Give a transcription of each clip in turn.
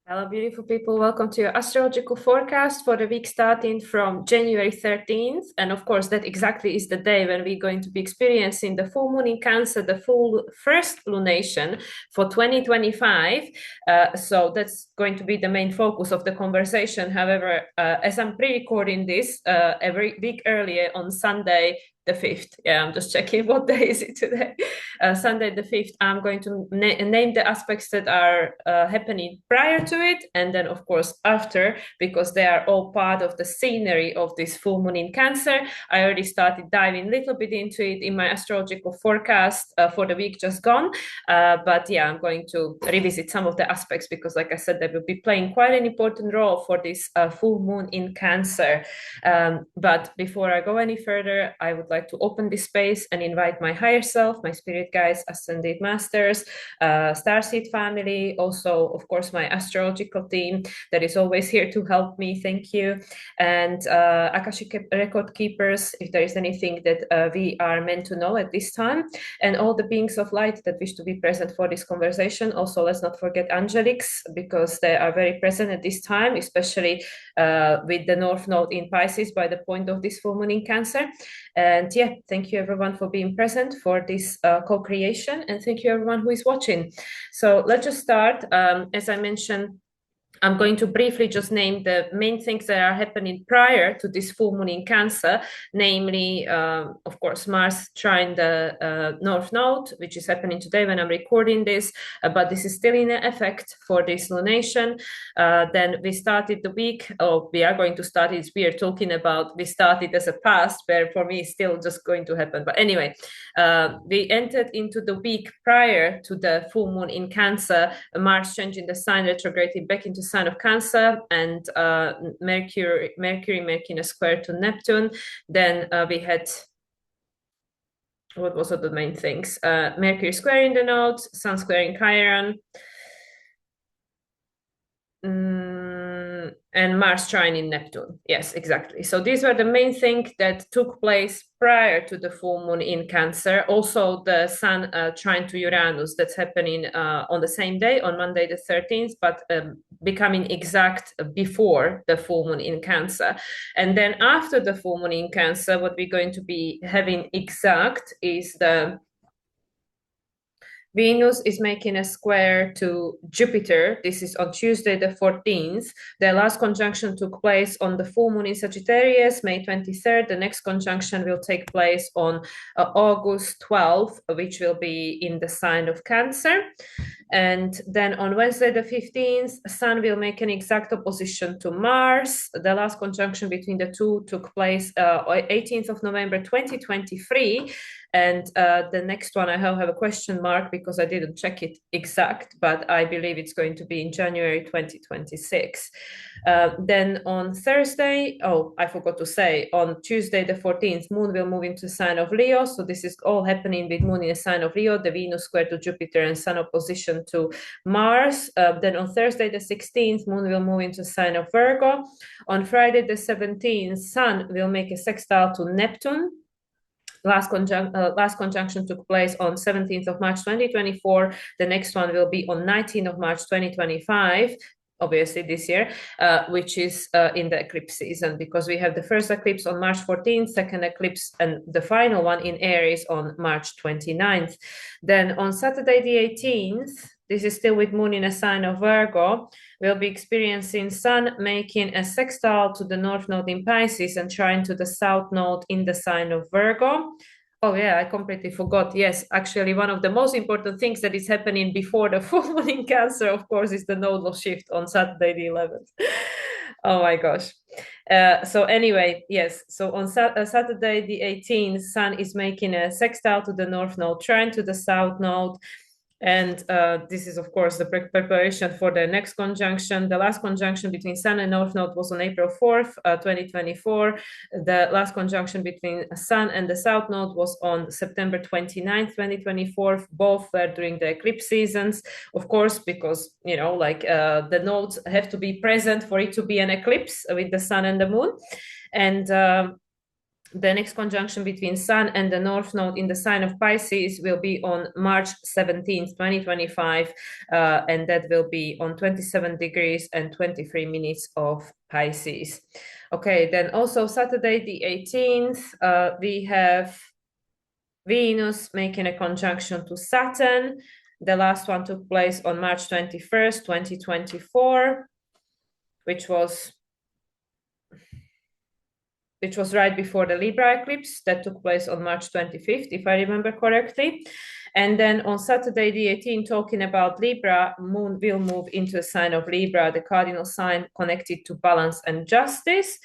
Hello, beautiful people. Welcome to your astrological forecast for the week starting from January 13th. And of course, that exactly is the day when we're going to be experiencing the full moon in Cancer, the full first lunation for 2025. So that's going to be the main focus of the conversation. However, as I'm pre-recording this a week earlier on Sunday, the 5th. Yeah, I'm just checking what day is it today. Sunday the 5th, I'm going to name the aspects that are happening prior to it, and then of course after, because they are all part of the scenery of this full moon in Cancer. I already started diving a little bit into it in my astrological forecast for the week just gone. But yeah, I'm going to revisit some of the aspects because, like I said, they will be playing quite an important role for this full moon in Cancer. But before I go any further, I would like to open this space and invite my higher self, my spirit guides, ascended masters, starseed family, also, of course, my astrological team that is always here to help me. Thank you. And Akashic record keepers, if there is anything that we are meant to know at this time, and all the beings of light that wish to be present for this conversation. Also, let's not forget angelics, because they are very present at this time, especially with the North Node in Pisces by the point of this full moon in Cancer. And yeah, thank you everyone for being present for this co-creation, and thank you everyone who is watching. So let's just start. As I mentioned, I'm going to briefly just name the main things that are happening prior to this full moon in Cancer, namely, of course, Mars trine the North Node, which is happening today when I'm recording this, but this is still in effect for this lunation. Then we started the week, or we are going to start it. We are talking about, we started as a past, where for me it's still just going to happen. But anyway, we entered into the week prior to the full moon in Cancer, Mars changing the sign, retrograding back into sign of Cancer, and Mercury making a square to Neptune. Then we had, what was the main things? Mercury squaring the nodes, Sun squaring Chiron, and Mars trine in Neptune. Yes, exactly. So these were the main things that took place prior to the full moon in Cancer. Also, the Sun trine to Uranus, that's happening on the same day, on Monday the 13th, but becoming exact before the full moon in Cancer. And then after the full moon in Cancer, what we're going to be having exact is the Venus is making a square to Jupiter. This is on Tuesday, the 14th. The last conjunction took place on the full moon in Sagittarius, May 23rd. The next conjunction will take place on August 12th, which will be in the sign of Cancer. And then on Wednesday, the 15th, Sun will make an exact opposition to Mars. The last conjunction between the two took place 18th of November 2023. And the next one, I have a question mark because I didn't check it exact, but I believe it's going to be in January 2026. Then on Thursday, I forgot to say, on Tuesday the 14th, Moon will move into the sign of Leo. So this is all happening with Moon in the sign of Leo, the Venus square to Jupiter and Sun opposition to Mars. Then on Thursday the 16th, Moon will move into the sign of Virgo. On Friday the 17th, Sun will make a sextile to Neptune. Last conjunction took place on 17th of March 2024. The next one will be on 19th of March 2025, obviously this year, which is in the eclipse season, because we have the first eclipse on March 14th, second eclipse, and the final one in Aries on March 29th. Then on Saturday the 18th, this is still with Moon in a sign of Virgo, we'll be experiencing Sun making a sextile to the North Node in Pisces and trine to the South Node in the sign of Virgo. Oh yeah, I completely forgot. Yes, actually, one of the most important things that is happening before the full moon in Cancer, of course, is the nodal shift on Saturday the 11th. Oh my gosh. So anyway, yes. So on Saturday the 18th, Sun is making a sextile to the North Node, trine to the South Node. And this is, of course, the preparation for the next conjunction. The last conjunction between Sun and North Node was on April 4th, 2024. The last conjunction between Sun and the South Node was on September 29th, 2024. Both were during the eclipse seasons, of course, because, the nodes have to be present for it to be an eclipse with the Sun and the Moon. And The next conjunction between Sun and the North Node in the sign of Pisces will be on March 17th, 2025, and that will be on 27 degrees and 23 minutes of Pisces. Okay, then also Saturday the 18th, we have Venus making a conjunction to Saturn. The last one took place on March 21st, 2024, which was right before the Libra eclipse that took place on March 25th, if I remember correctly. And then on Saturday, the 18th, talking about Libra, Moon will move into a sign of Libra, the cardinal sign connected to balance and justice.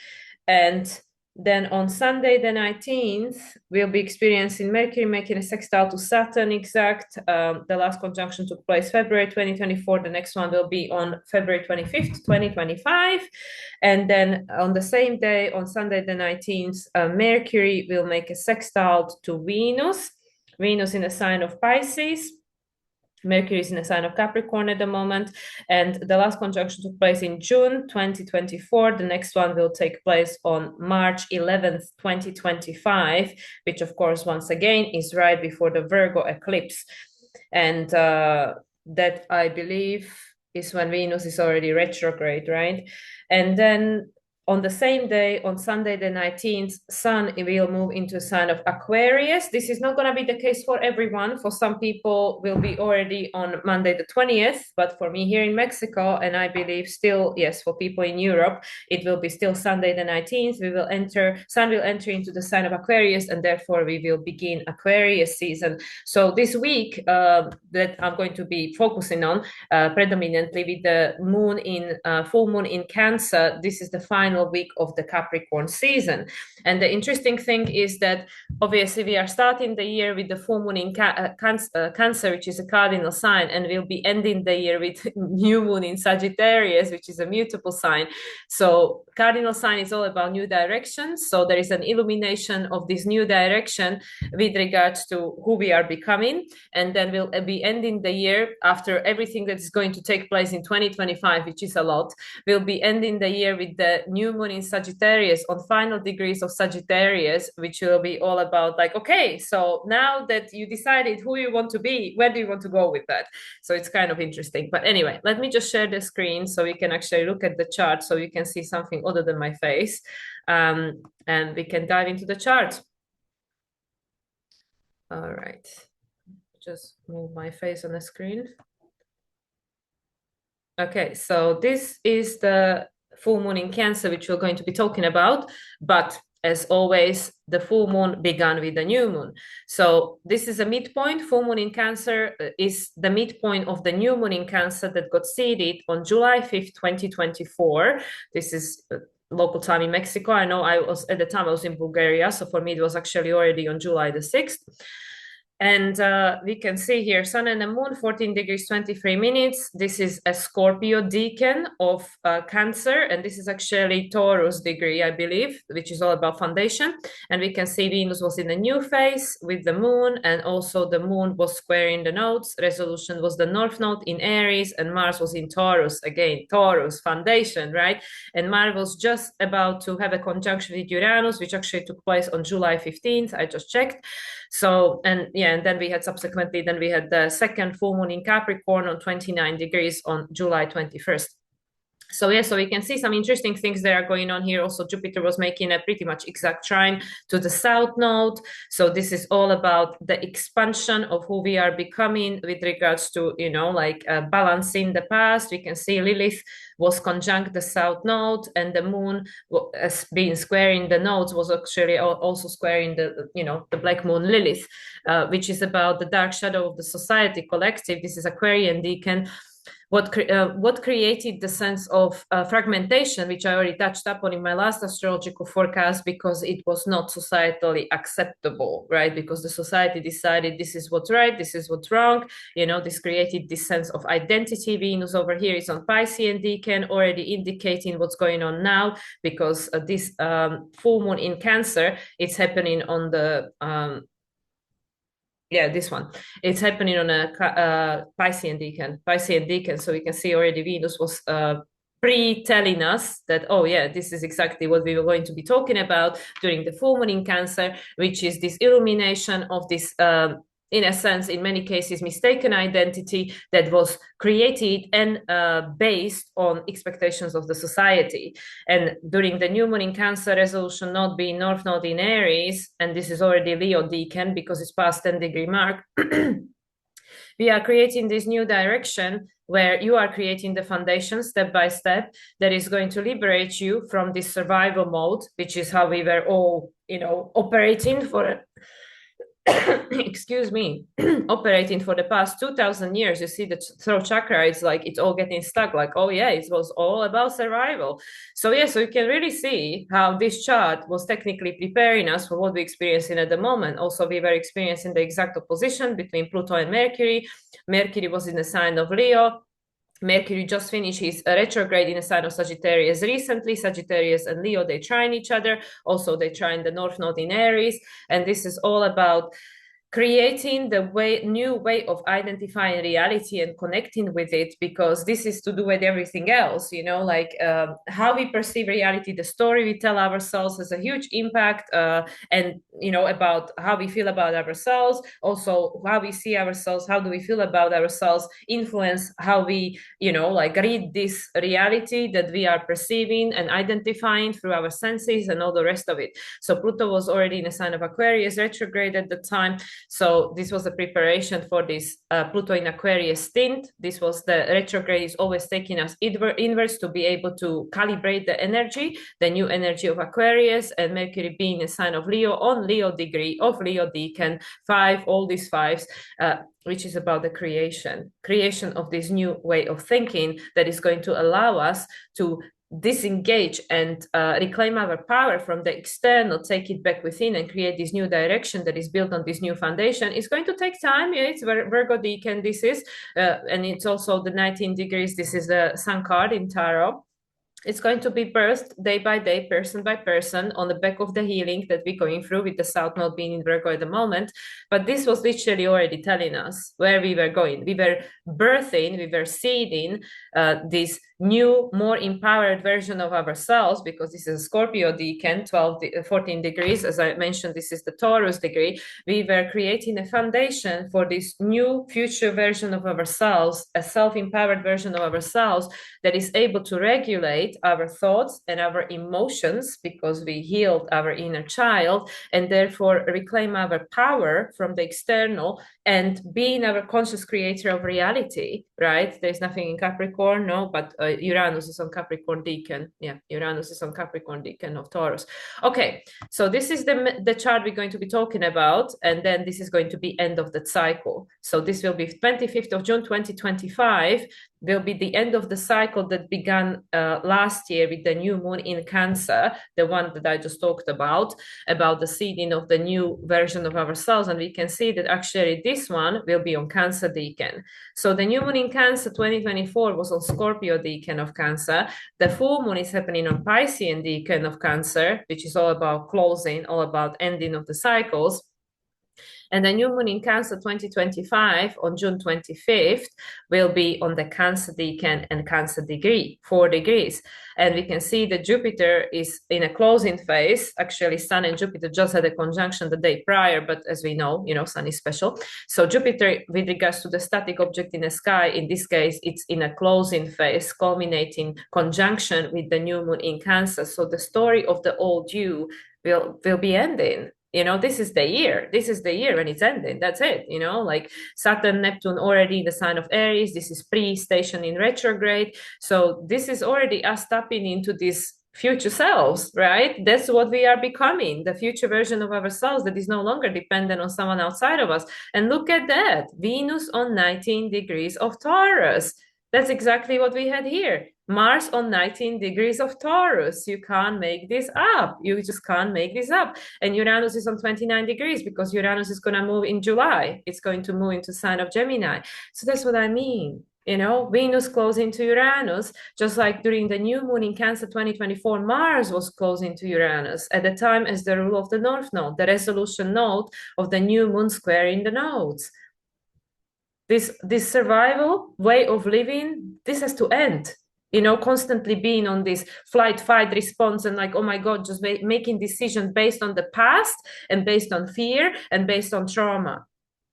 And then on Sunday, the 19th, we'll be experiencing Mercury making a sextile to Saturn exact. The last conjunction took place February 2024. The next one will be on February 25th, 2025. And then on the same day, on Sunday, the 19th, Mercury will make a sextile to Venus. Venus in the sign of Pisces. Mercury is in a sign of Capricorn at the moment, and the last conjunction took place in June 2024. The next one will take place on March 11th, 2025, which of course, once again, is right before the Virgo eclipse. And that, I believe, is when Venus is already retrograde, right? And then on the same day, on Sunday the 19th, Sun will move into a sign of Aquarius. This is not going to be the case for everyone. For some people, will be already on Monday the 20th, but for me here in Mexico, and I believe still, yes, for people in Europe, it will be still Sunday the 19th. Sun will enter into the sign of Aquarius, and therefore we will begin Aquarius season. So this week that I'm going to be focusing on predominantly with the moon in full moon in Cancer, this is the final week of the Capricorn season. And the interesting thing is that obviously we are starting the year with the full moon in Cancer, which is a cardinal sign, and we'll be ending the year with new moon in Sagittarius, which is a mutable sign. So cardinal sign is all about new directions. So there is an illumination of this new direction with regards to who we are becoming. And then we'll be ending the year after everything that is going to take place in 2025, which is a lot. We'll be ending the year with the new moon in Sagittarius on final degrees of Sagittarius, which will be all about like, okay, so now that you decided who you want to be, where do you want to go with that? So it's kind of interesting. But anyway, let me just share the screen so we can actually look at the chart so you can see something other than my face. And we can dive into the chart. All right. Just move my face on the screen. Okay, so this is the full moon in Cancer, which we're going to be talking about. But as always, the full moon began with the new moon. So this is a midpoint. Full moon in Cancer is the midpoint of the new moon in Cancer that got seeded on July 5th, 2024. This is local time in Mexico. I know at the time I was in Bulgaria. So for me, it was actually already on July the 6th. And we can see here Sun and the Moon, 14 degrees, 23 minutes. This is a Scorpio decan of Cancer. And this is actually Taurus degree, I believe, which is all about foundation. And we can see Venus was in a new phase with the Moon. And also the Moon was squaring the nodes. Resolution was the North Node in Aries. And Mars was in Taurus. Again, Taurus, foundation, right? And Mars was just about to have a conjunction with Uranus, which actually took place on July 15th. I just checked. So, and yeah, and then we had the second full moon in Capricorn on 29 degrees on July 21st. So yeah, so we can see some interesting things that are going on here. Also, Jupiter was making a pretty much exact trine to the South Node. So this is all about the expansion of who we are becoming with regards to, balancing the past. We can see Lilith was conjunct the South Node, and the Moon, as being squaring the nodes, was actually also squaring the Black Moon Lilith, which is about the dark shadow of the society collective. This is Aquarian Decan. What created the sense of fragmentation, which I already touched upon in my last astrological forecast, because it was not societally acceptable, right? Because the society decided this is what's right, this is what's wrong. This created this sense of identity. Venus over here is on Piscean Decan, already indicating what's going on now, because this full moon in Cancer, it's happening on the this one. It's happening on a Piscean Decan. So we can see already Venus was pre-telling us that, oh yeah, this is exactly what we were going to be talking about during the full moon in Cancer, which is this illumination of this in a sense, in many cases, mistaken identity that was created and based on expectations of the society. And during the new moon in Cancer, resolution node being North Node in Aries, and this is already Leo Decan because it's past 10-degree mark, we are creating this new direction where you are creating the foundation step by step that is going to liberate you from this survival mode, which is how we were all, operating for excuse me, operating for the past 2000 years. You see the throat chakra, it's like it's all getting stuck, like, oh yeah, it was all about survival. So yeah, so you can really see how this chart was technically preparing us for what we're experiencing at the moment. Also, we were experiencing the exact opposition between Pluto and Mercury. Mercury was in the sign of Leo. Mercury just finished his retrograde in the sign of Sagittarius recently. Sagittarius and Leo, they trine each other. Also, they trine the North Node in Aries. And this is all about creating the new way of identifying reality and connecting with it, because this is to do with everything else, like how we perceive reality, the story we tell ourselves has a huge impact, and about how we feel about ourselves, also how we see ourselves, how do we feel about ourselves, influence how we like read this reality that we are perceiving and identifying through our senses and all the rest of it. So Pluto was already in a sign of Aquarius retrograde at the time. So this was a preparation for this Pluto in Aquarius stint. This was the retrograde is always taking us inwards to be able to calibrate the energy, the new energy of Aquarius, and Mercury being a sign of Leo on Leo degree of Leo Decan 5, all these fives, which is about the creation of this new way of thinking that is going to allow us to disengage and reclaim our power from the external, take it back within and create this new direction that is built on this new foundation. It's going to take time. Yeah, it's Virgo Decan, this is, and it's also the 19 degrees. This is the Sun card in Tarot. It's going to be birthed day by day, person by person, on the back of the healing that we're going through with the South Node being in Virgo at the moment. But this was literally already telling us where we were going. We were birthing, we were seeding this new, more empowered version of ourselves, because this is a Scorpio Decan, 14 degrees. As I mentioned, this is the Taurus degree. We were creating a foundation for this new future version of ourselves, a self-empowered version of ourselves that is able to regulate our thoughts and our emotions, because we healed our inner child, and therefore reclaim our power from the external and being our conscious creator of reality, right? There's nothing in Capricorn, no, but Uranus is on Capricorn Decan. Yeah, Uranus is on Capricorn Decan of Taurus. Okay, so this is the chart we're going to be talking about, and then this is going to be end of the cycle. So this will be 25th of June 2025, will be the end of the cycle that began last year with the new moon in Cancer, the one that I just talked about the seeding of the new version of ourselves. And we can see that actually this one will be on Cancer Decan. So the new moon in Cancer 2024 was on Scorpio Decan of Cancer. The full moon is happening on Piscean Decan of Cancer, which is all about closing, all about ending of the cycles. And the new moon in Cancer 2025 on June 25th will be on the Cancer Decan and Cancer degree, 4 degrees. And we can see that Jupiter is in a closing phase. Actually, Sun and Jupiter just had a conjunction the day prior, but as we know, Sun is special. So Jupiter, with regards to the static object in the sky, in this case, it's in a closing phase, culminating conjunction with the new moon in Cancer. So the story of the old you will be ending. This is the year when it's ending. That's it. Like Saturn, Neptune already in the sign of Aries. This is pre-station in retrograde. So this is already us tapping into this future selves, right? That's what we are becoming, the future version of ourselves that is no longer dependent on someone outside of us. And look at that, Venus on 19 degrees of Taurus. That's exactly what we had here. Mars on 19 degrees of Taurus. You can't make this up. You just can't make this up. And Uranus is on 29 degrees because Uranus is going to move in July. It's going to move into sign of Gemini. So that's what I mean. Venus closing to Uranus, just like during the new moon in Cancer 2024, Mars was closing to Uranus at the time as the rule of the North Node, the resolution node of the new moon square in the nodes. This survival way of living, this has to end. constantly being on this flight, fight response and like, oh my God, just making decisions based on the past and based on fear and based on trauma.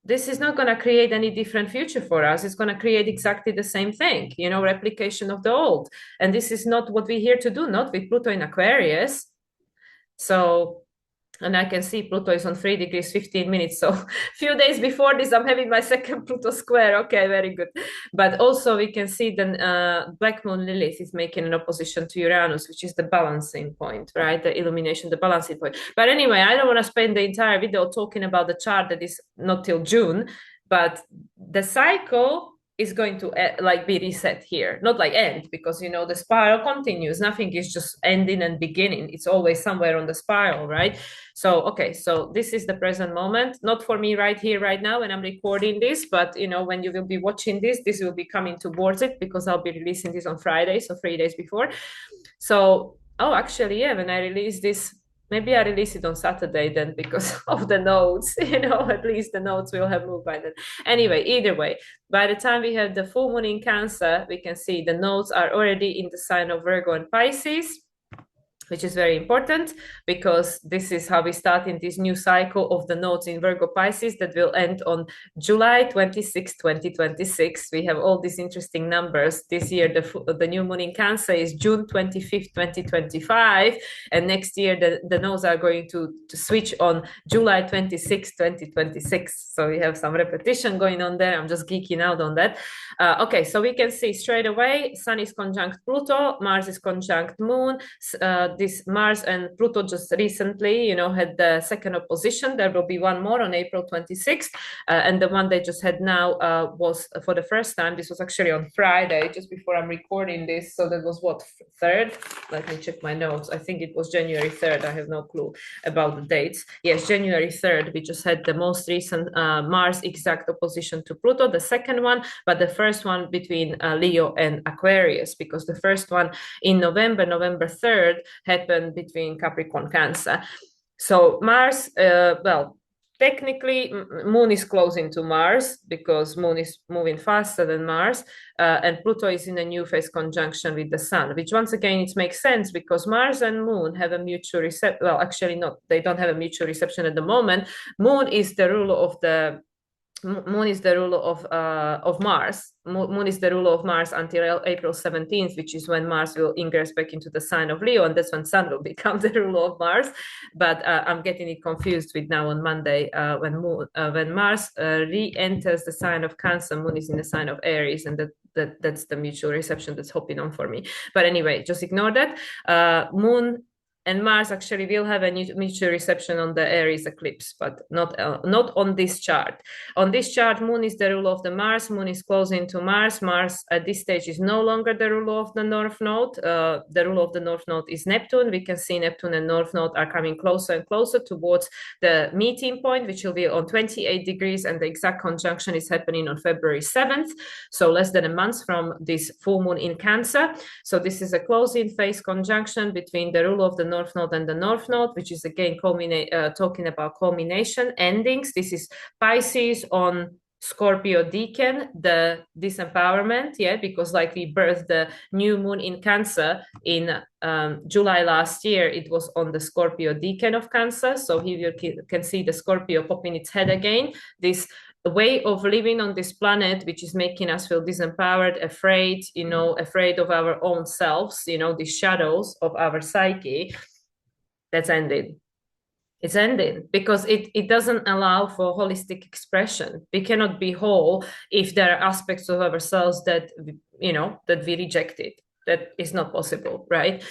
This is not going to create any different future for us. It's going to create exactly the same thing, replication of the old. And this is not what we're here to do, not with Pluto in Aquarius. So, and I can see Pluto is on 3 degrees 15 minutes. So a few days before this, I'm having my second Pluto square. Okay, very good. But also we can see the Black Moon Lilith is making an opposition to Uranus, which is the balancing point, right? The illumination, the balancing point. But anyway, I don't want to spend the entire video talking about the chart that is not till June, but the cycle is going to like be reset here, not like end, because the spiral continues. Nothing is just ending and beginning. It's always somewhere on the spiral, right? So okay, so this is the present moment, not for me right here right now when I'm recording this, but when you will be watching this will be coming towards it, because I'll be releasing this on Friday, so 3 days before. So actually, yeah, when I release this, maybe I release it on Saturday then, because of the nodes, at least the nodes will have moved by then. Anyway, either way, by the time we have the full moon in Cancer, we can see the nodes are already in the sign of Virgo and Pisces, which is very important, because this is how we start in this new cycle of the nodes in Virgo Pisces that will end on July 26, 2026. We have all these interesting numbers. This year, the new moon in Cancer is June 25th, 2025. And next year, the nodes are going to switch on July 26, 2026. So we have some repetition going on there. I'm just geeking out on that. Okay, so we can see straight away, Sun is conjunct Pluto, Mars is conjunct Moon. This Mars and Pluto just recently, had the second opposition. There will be one more on April 26th. And the one they just had now was for the first time. This was actually on Friday, just before I'm recording this. So that was what, 3rd? Let me check my notes. I think it was January 3rd. I have no clue about the dates. Yes, January 3rd. We just had the most recent Mars exact opposition to Pluto, the second one, but the first one between Leo and Aquarius, because the first one in November 3rd, happened between Capricorn Cancer. So Mars, technically Moon is closing to Mars, because Moon is moving faster than Mars, and Pluto is in a new phase conjunction with the Sun, which once again it makes sense, because Mars and Moon have a mutual reception. Well, actually not, they don't have a mutual reception at the moment. Moon is the ruler of Mars. Moon is the ruler of Mars until April 17th, which is when Mars will ingress back into the sign of Leo, and that's when Sun will become the ruler of Mars. But I'm getting it confused with now on Monday, when Mars re-enters the sign of Cancer, Moon is in the sign of Aries, and that's the mutual reception that's hopping on for me. But anyway, just ignore that. Moon and Mars actually will have a mutual reception on the Aries eclipse, but not on this chart. On this chart, Moon is the ruler of the Mars. Moon is closing to Mars. Mars at this stage is no longer the ruler of the North Node. The ruler of the North Node is Neptune. We can see Neptune and North Node are coming closer and closer towards the meeting point, which will be on 28 degrees, and the exact conjunction is happening on February 7th. So less than a month from this full moon in Cancer. So this is a closing phase conjunction between the ruler of the North Node and the North Node, which is again talking about culmination, endings. This is Pisces on Scorpio Decan, the disempowerment, because like we birthed the new moon in Cancer in July last year, it was on the Scorpio Decan of Cancer. So here you can see the Scorpio popping its head again. This way of living on this planet, which is making us feel disempowered, afraid, afraid of our own selves, the shadows of our psyche, that's ended. It's ending, because it doesn't allow for holistic expression. We cannot be whole if there are aspects of ourselves that, that we rejected. That is not possible, right?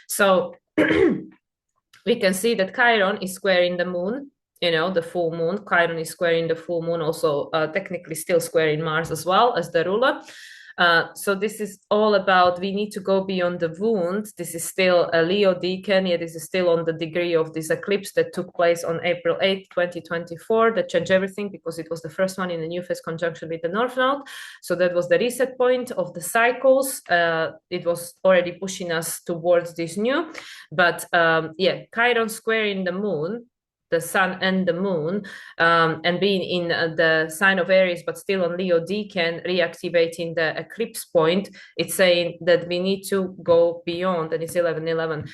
So we can see that Chiron is squaring the moon, the full moon. Chiron is squaring the full moon, also technically still squaring Mars as well as the ruler. So this is all about, we need to go beyond the wound. This is still a Leo Decan. Yeah, this is still on the degree of this eclipse that took place on April 8th, 2024, that changed everything, because it was the first one in the new phase conjunction with the North Node. So that was the reset point of the cycles. It was already pushing us towards this new. But Chiron squaring the moon the sun and the moon, and being in the sign of Aries, but still on Leo Decan, reactivating the eclipse point, it's saying that we need to go beyond, and it's 11:11,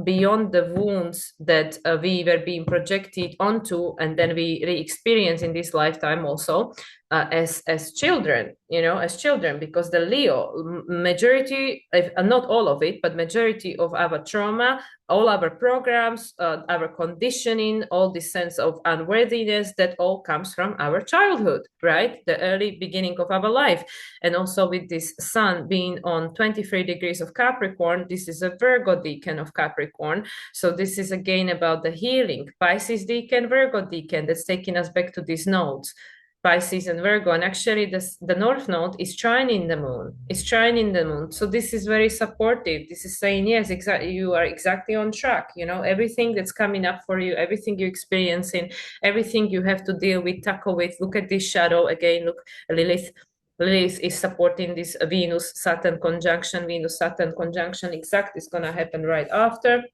beyond the wounds that we were being projected onto, and then we re-experience in this lifetime also. As children, as children, because the Leo majority, not all of it, but majority of our trauma, all our programs, our conditioning, all this sense of unworthiness, that all comes from our childhood, right? The early beginning of our life. And also with this sun being on 23 degrees of Capricorn, this is a Virgo Decan of Capricorn. So this is again about the healing. Pisces Decan, Virgo Decan, that's taking us back to these nodes. Pisces and Virgo, and actually the North Node is trining the moon. It's trining the moon. So this is very supportive. This is saying, yes, exactly, you are exactly on track. Everything that's coming up for you, everything you're experiencing, everything you have to deal with, tackle with. Look at this shadow again. Look, Lilith. Lilith is supporting this Venus-Saturn conjunction. Venus-Saturn conjunction exact is going to happen right after.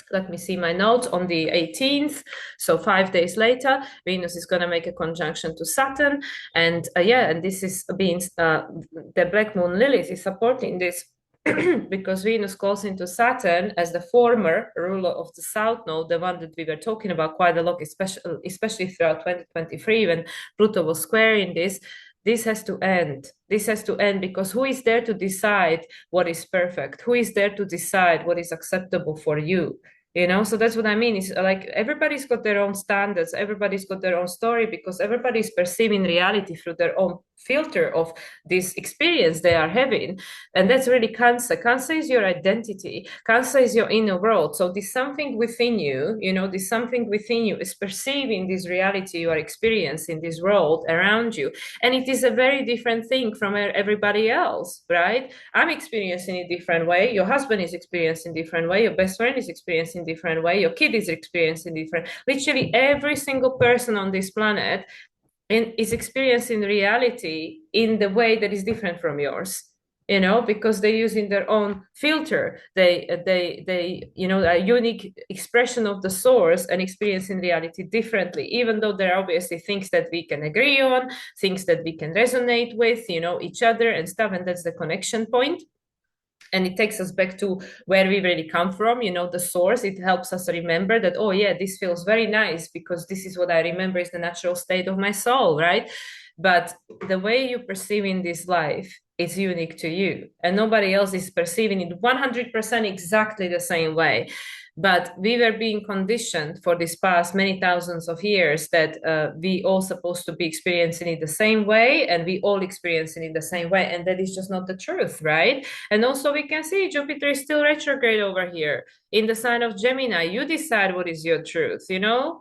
Let me see my notes on the 18th. So 5 days later, Venus is going to make a conjunction to Saturn. And and this is being, the Black Moon Lilith is supporting this because Venus goes into Saturn as the former ruler of the South Node, the one that we were talking about quite a lot, especially throughout 2023 when Pluto was squaring this. This has to end. This has to end, because who is there to decide what is perfect? Who is there to decide what is acceptable for you? So that's what I mean. It's like everybody's got their own standards. Everybody's got their own story, because everybody's perceiving reality through their own filter of this experience they are having. And that's really Cancer. Cancer is your identity. Cancer is your inner world. So this something within you, this something within you is perceiving this reality you are experiencing, this world around you. And it is a very different thing from everybody else, right? I'm experiencing a different way. Your husband is experiencing a different way. Your best friend is experiencing a different way. Your kid is experiencing different. Literally every single person on this planet is experiencing reality in the way that is different from yours. Because they're using their own filter, they a unique expression of the source and experiencing reality differently, even though there are obviously things that we can agree on, things that we can resonate with, each other and stuff, and that's the connection point. And it takes us back to where we really come from, the source. It helps us remember that, oh yeah, this feels very nice because this is what I remember is the natural state of my soul, right? But the way you perceive in this life is unique to you, and nobody else is perceiving it 100% exactly the same way. But we were being conditioned for this past many thousands of years that we all supposed to be experiencing it the same way, and we all experiencing it the same way, and that is just not the truth, right? And also we can see Jupiter is still retrograde over here in the sign of Gemini. You decide what is your truth,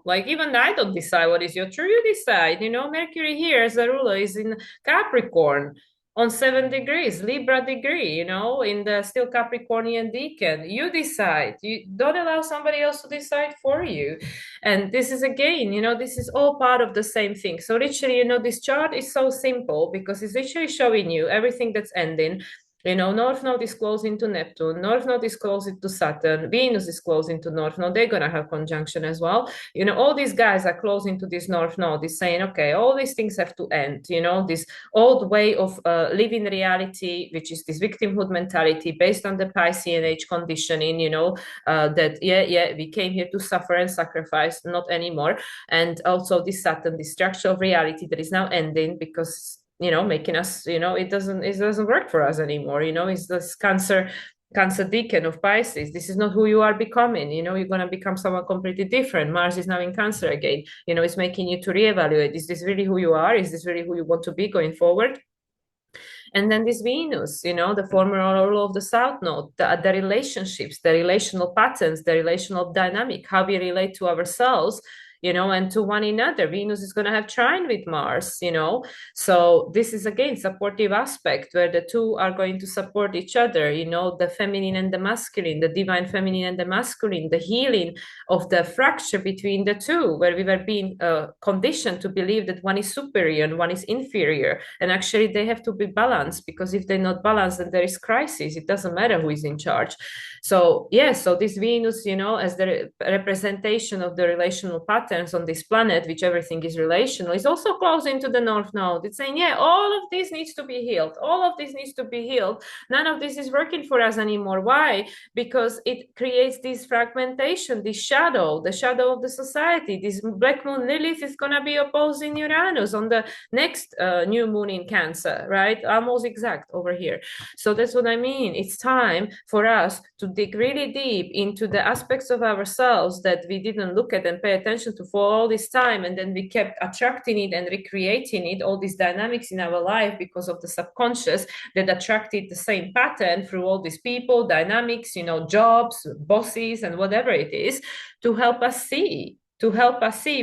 like even I don't decide what is your truth. You decide, Mercury here as a ruler is in Capricorn on 7 degrees, Libra degree, in the still Capricornian Decan. You decide. You don't allow somebody else to decide for you. And this is again, this is all part of the same thing. So literally, this chart is so simple because it's literally showing you everything that's ending. North Node is closing to Neptune. North Node is closing to Saturn. Venus is closing to North Node. They're going to have conjunction as well. All these guys are closing to this North Node. Is saying, okay, all these things have to end. This old way of living reality, which is this victimhood mentality based on the Piscean age conditioning, that, we came here to suffer and sacrifice, not anymore. And also this Saturn, this structure of reality that is now ending because making us, it doesn't work for us anymore. It's this Cancer Decan of Pisces. This is not who you are becoming. You're going to become someone completely different. Mars is now in Cancer again. It's making you to reevaluate. Is this really who you are? Is this really who you want to be going forward? And then this Venus, the former ruler of the South Node, the relationships, the relational patterns, the relational dynamic, how we relate to ourselves and to one another. Venus is going to have trine with Mars, so this is again supportive aspect where the two are going to support each other, the feminine and the masculine, the divine feminine and the masculine, the healing of the fracture between the two, where we were being conditioned to believe that one is superior and one is inferior, and actually they have to be balanced, because if they're not balanced, then there is crisis. It doesn't matter who is in charge. So so this Venus, as the representation of the relational patterns on this planet, which everything is relational, is also close into the North Node. It's saying, all of this needs to be healed. All of this needs to be healed. None of this is working for us anymore. Why? Because it creates this fragmentation, this shadow, the shadow of the society. This black moon Lilith is going to be opposing Uranus on the next new moon in Cancer, right? Almost exact over here. So that's what I mean. It's time for us to dig really deep into the aspects of ourselves that we didn't look at and pay attention to for all this time, and then we kept attracting it and recreating it, all these dynamics in our life, because of the subconscious that attracted the same pattern through all these people, dynamics, jobs, bosses, and whatever it is, to help us see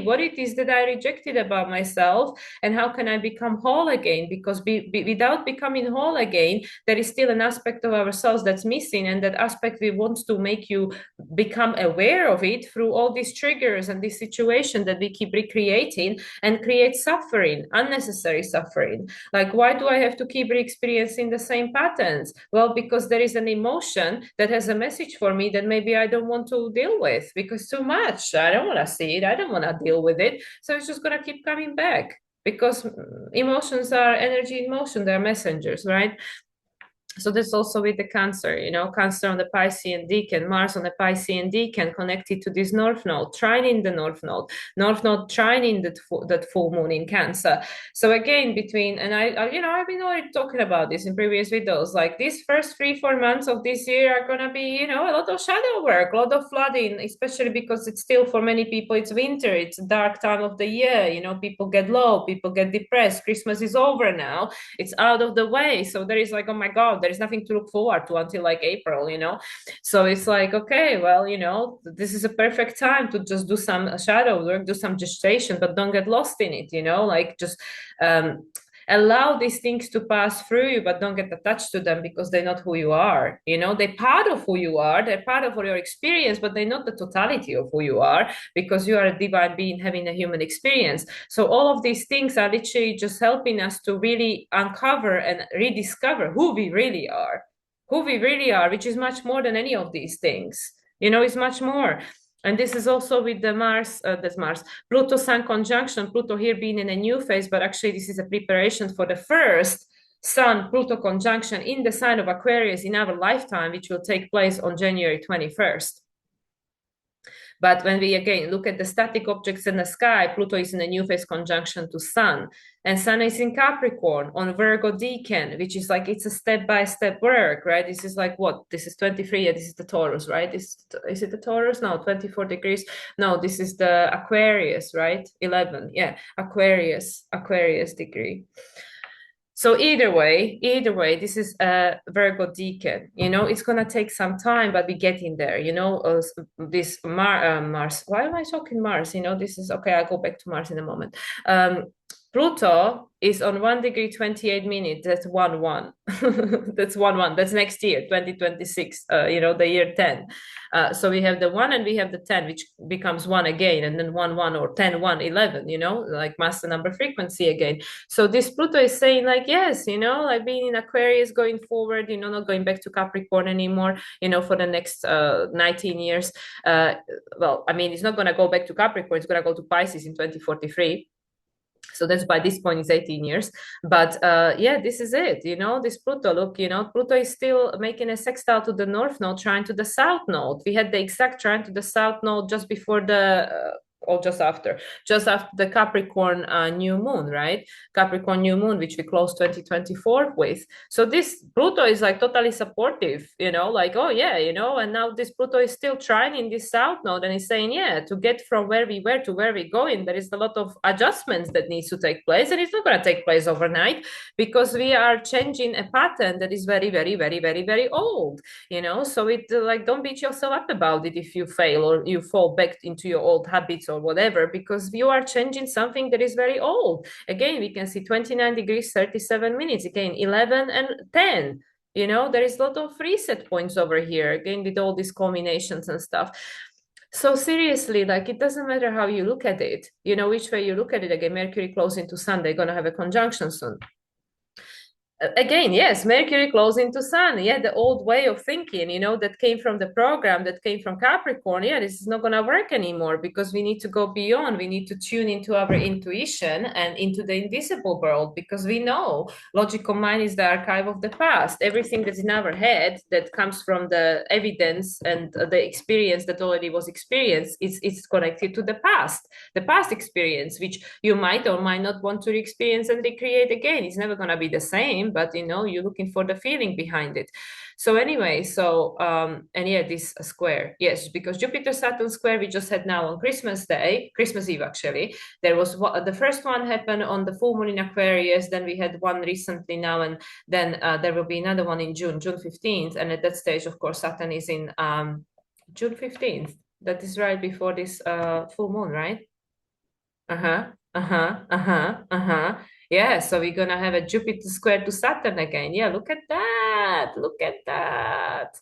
what it is that I rejected about myself, and how can I become whole again. Because without becoming whole again, there is still an aspect of ourselves that's missing, and that aspect we want to make you become aware of it through all these triggers and this situation that we keep recreating, and create suffering, unnecessary suffering. Like, why do I have to keep re-experiencing the same patterns? Well, because there is an emotion that has a message for me that maybe I don't want to deal with, because too much. I don't want to see it. I don't want to deal with it. So it's just going to keep coming back, because emotions are energy in motion. They're messengers, right? So that's also with the Cancer, Cancer on the Piscean Decan, Mars on the Piscean Decan, connected to this North Node, trining the North Node trining that full moon in Cancer. So again, between, and I've been already talking about this in previous videos, like these first 3-4 months of this year are gonna be, a lot of shadow work, a lot of flooding, especially because it's still, for many people, it's winter, it's a dark time of the year, people get low, people get depressed, Christmas is over now, it's out of the way. So there is like, oh my God, there is nothing to look forward to until like April, So it's like, okay, well, this is a perfect time to just do some shadow work, do some gestation, but don't get lost in it, like just allow these things to pass through you, but don't get attached to them, because they're not who you are. They're part of who you are, they're part of your experience, but they're not the totality of who you are, because you are a divine being having a human experience. So all of these things are literally just helping us to really uncover and rediscover who we really are, which is much more than any of these things. It's much more. And this is also with the Pluto Sun conjunction, Pluto here being in a new phase, but actually this is a preparation for the first Sun Pluto conjunction in the sign of Aquarius in our lifetime, which will take place on January 21st. But when we again look at the static objects in the sky, Pluto is in a new phase conjunction to Sun. And Sun is in Capricorn on Virgo Decan, which is like, it's a step-by-step work, right? This is like what? This is 23, this is the Taurus, right? Is it the Taurus? No, 24 degrees. No, this is the Aquarius, right? 11, yeah, Aquarius degree. So either way, this is a Virgo Decan. It's gonna take some time, but we get in there. This Mars. Why am I talking Mars? This is okay. I'll go back to Mars in a moment. Pluto is on 1 degree 28 minutes. That's 1-1. That's 1-1. That's next year, 2026. The year 10. So we have the 1 and we have the 10, which becomes 1 again, and then 1-1 or 10-1, 11. Like master number frequency again. So this Pluto is saying like, yes, like being in Aquarius going forward, not going back to Capricorn anymore, for the next 19 years. Well, I mean, it's not going to go back to Capricorn. It's going to go to Pisces in 2043. So that's, by this point, is 18 years. But this is it. This Pluto, look, Pluto is still making a sextile to the North Node, trine to the South Node. We had the exact trine to the South Node just before the or just after the Capricorn new moon, right? Capricorn new moon, which we closed 2024 with. So this Pluto is like totally supportive, like, oh yeah, and now this Pluto is still trining this South Node, and it's saying, yeah, to get from where we were to where we're going, there is a lot of adjustments that needs to take place, and it's not going to take place overnight, because we are changing a pattern that is very, very, very, very, very old, so it like, don't beat yourself up about it if you fail or you fall back into your old habits or whatever, because you are changing something that is very old. Again, we can see 29 degrees, 37 minutes, again, 11 and 10. You know, there is a lot of reset points over here, again, with all these culminations and stuff. So seriously, like, it doesn't matter how you look at it, you know, which way you look at it. Again, Mercury closing to Sun, they're going to have a conjunction soon. Again, yes, Mercury close into Sun. Yeah, the old way of thinking, you know, that came from the program, that came from Capricorn. Yeah, this is not going to work anymore, because we need to go beyond. We need to tune into our intuition and into the invisible world, because we know logical mind is the archive of the past. Everything that's in our head that comes from the evidence and the experience that already was experienced, it's connected to the past experience, which you might or might not want to experience and recreate again. It's never going to be the same, but you know, you're looking for the feeling behind it. So anyway, and yeah, this square, yes, because Jupiter Saturn square we just had now on Christmas Day, Christmas Eve actually. There was the first one happened on the full moon in Aquarius, then we had one recently now, and then there will be another one in June 15th, and at that stage, of course, Saturn is in June 15th. That is right before this full moon, right? Uh-huh, uh-huh, uh-huh, uh-huh. Yeah, so we're gonna have a Jupiter square to Saturn again. Yeah, look at that. Look at that.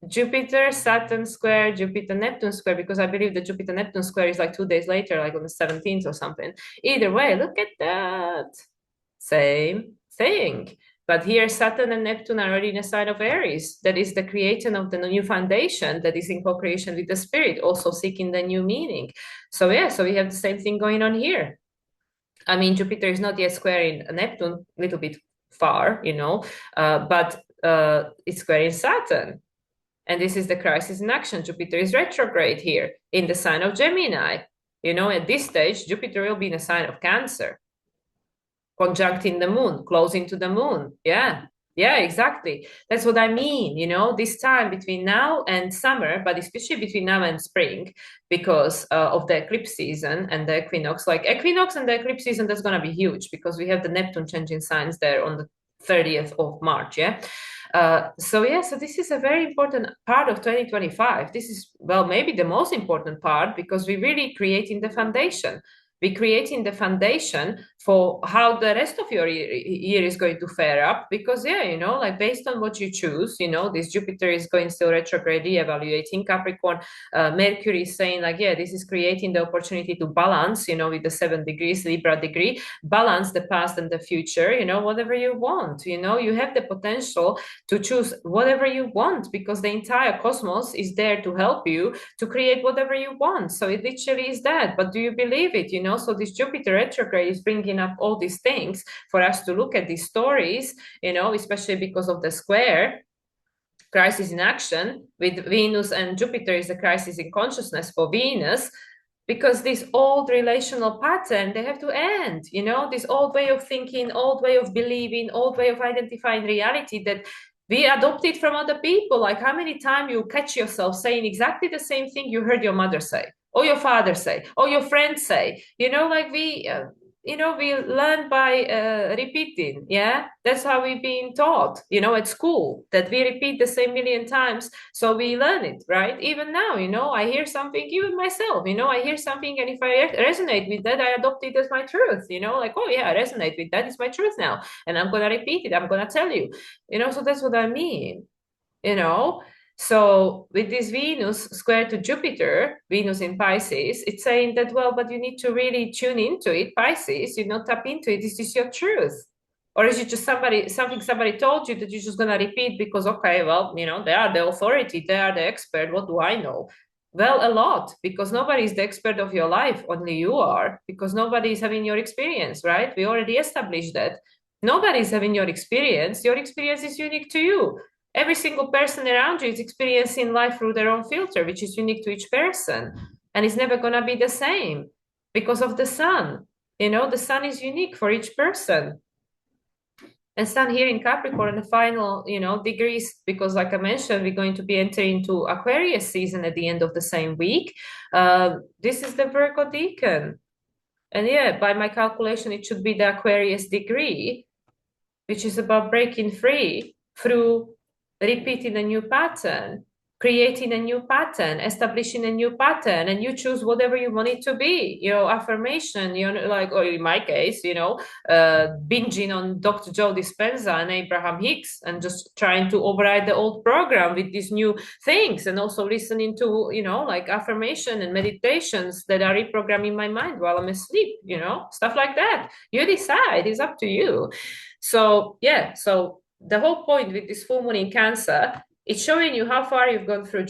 Jupiter, Saturn square, Jupiter, Neptune square, because I believe the Jupiter, Neptune square is like 2 days later, like on the 17th or something. Either way, look at that. Same thing. But here, Saturn and Neptune are already in a sign of Aries. That is the creation of the new foundation that is in co-creation with the spirit, also seeking the new meaning. So yeah, so we have the same thing going on here. I mean, Jupiter is not yet squaring Neptune, a little bit far, you know, but it's squaring Saturn. And this is the crisis in action. Jupiter is retrograde here in the sign of Gemini. You know, at this stage, Jupiter will be in a sign of Cancer, conjuncting the moon, closing to the moon. Yeah, yeah, exactly. That's what I mean. You know, this time between now and summer, but especially between now and spring, because of the eclipse season and the equinox. Like equinox and the eclipse season, that's going to be huge, because we have the Neptune changing signs there on the 30th of March. Yeah. So yeah, so this is a very important part of 2025. This is, well, maybe the most important part, because we're really creating the foundation. We're creating the foundation for how the rest of your year is going to fare up, because yeah, you know, like based on what you choose, you know, this Jupiter is going still retrograde, evaluating Capricorn. Mercury is saying like, yeah, this is creating the opportunity to balance, you know, with the 7 degrees Libra degree, balance the past and the future, you know, whatever you want. You know, you have the potential to choose whatever you want, because the entire cosmos is there to help you to create whatever you want. So it literally is that. But do you believe it? You know, so this Jupiter retrograde is bringing up all these things for us to look at these stories, you know, especially because of the square crisis in action with Venus, and Jupiter is a crisis in consciousness for Venus, because this old relational pattern, they have to end, you know, this old way of thinking, old way of believing, old way of identifying reality that we adopted from other people. Like how many times you catch yourself saying exactly the same thing you heard your mother say, or your father say, or your friends say, you know, like you know, we learn by repeating. Yeah, that's how we've been taught, you know, at school, that we repeat the same million times, so we learn it, right? Even now, you know, I hear something, even myself, you know, I hear something, and if I resonate with that, I adopt it as my truth, you know, like, oh yeah, I resonate with that, it's my truth now, and I'm gonna repeat it, I'm gonna tell you, you know. So that's what I mean, you know. So with this Venus square to Jupiter, Venus in Pisces, it's saying that, well, but you need to really tune into it, Pisces, you know, tap into it. Is this your truth? Or is it just something somebody told you that you're just gonna repeat because, okay, well, you know, they are the authority, they are the expert, what do I know? Well, a lot, because nobody is the expert of your life, only you are, because nobody is having your experience, right? We already established that. Nobody is having your experience. Your experience is unique to you. Every single person around you is experiencing life through their own filter, which is unique to each person. And it's never going to be the same because of the sun. You know, the sun is unique for each person. And sun here in Capricorn, the final, you know, degrees, because like I mentioned, we're going to be entering into Aquarius season at the end of the same week. This is the Virgo Decan. And yeah, by my calculation, it should be the Aquarius degree, which is about breaking free through repeating a new pattern, creating a new pattern, establishing a new pattern, and you choose whatever you want it to be. Affirmation, like, or in my case, binging on Dr. Joe Dispenza and Abraham Hicks and just trying to override the old program with these new things, and also listening to, like affirmation and meditations that are reprogramming my mind while I'm asleep, stuff like that. You decide, it's up to you. So, yeah, so the whole point with this full moon in Cancer, it's showing you how far you've gone through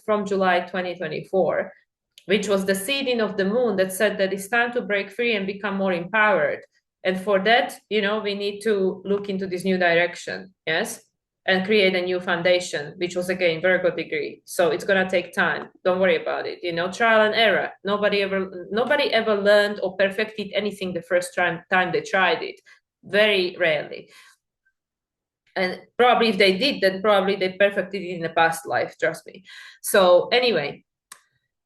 from July 2024, which was the seeding of the moon that said that it's time to break free and become more empowered. And for that, we need to look into this new direction, yes, and create a new foundation, which was again Virgo degree. So it's gonna take time. Don't worry about it. Trial and error. Nobody ever learned or perfected anything the first time they tried it. Very rarely. And probably if they did, then probably they perfected it in a past life, trust me. So anyway,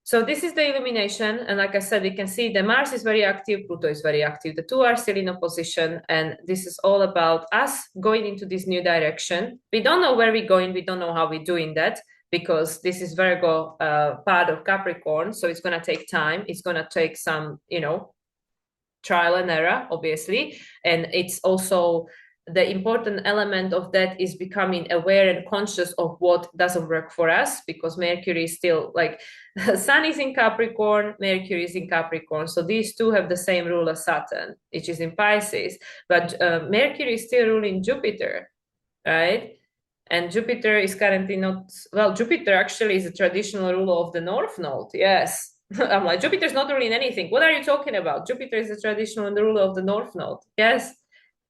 so this is the illumination. And like I said, we can see the Mars is very active, Pluto is very active. The two are still in opposition. And this is all about us going into this new direction. We don't know where we're going. We don't know how we're doing that, because this is Virgo part of Capricorn. So it's going to take time. It's going to take some, trial and error, obviously. And it's also the important element of that is becoming aware and conscious of what doesn't work for us, because Mercury is still like Sun is in Capricorn, Mercury is in Capricorn. So these two have the same ruler Saturn, which is in Pisces, but Mercury is still ruling Jupiter, right? And Jupiter is currently not, well, Jupiter actually is a traditional ruler of the North Node. Yes. I'm like, Jupiter's not ruling anything. What are you talking about? Jupiter is a traditional ruler of the North Node. Yes.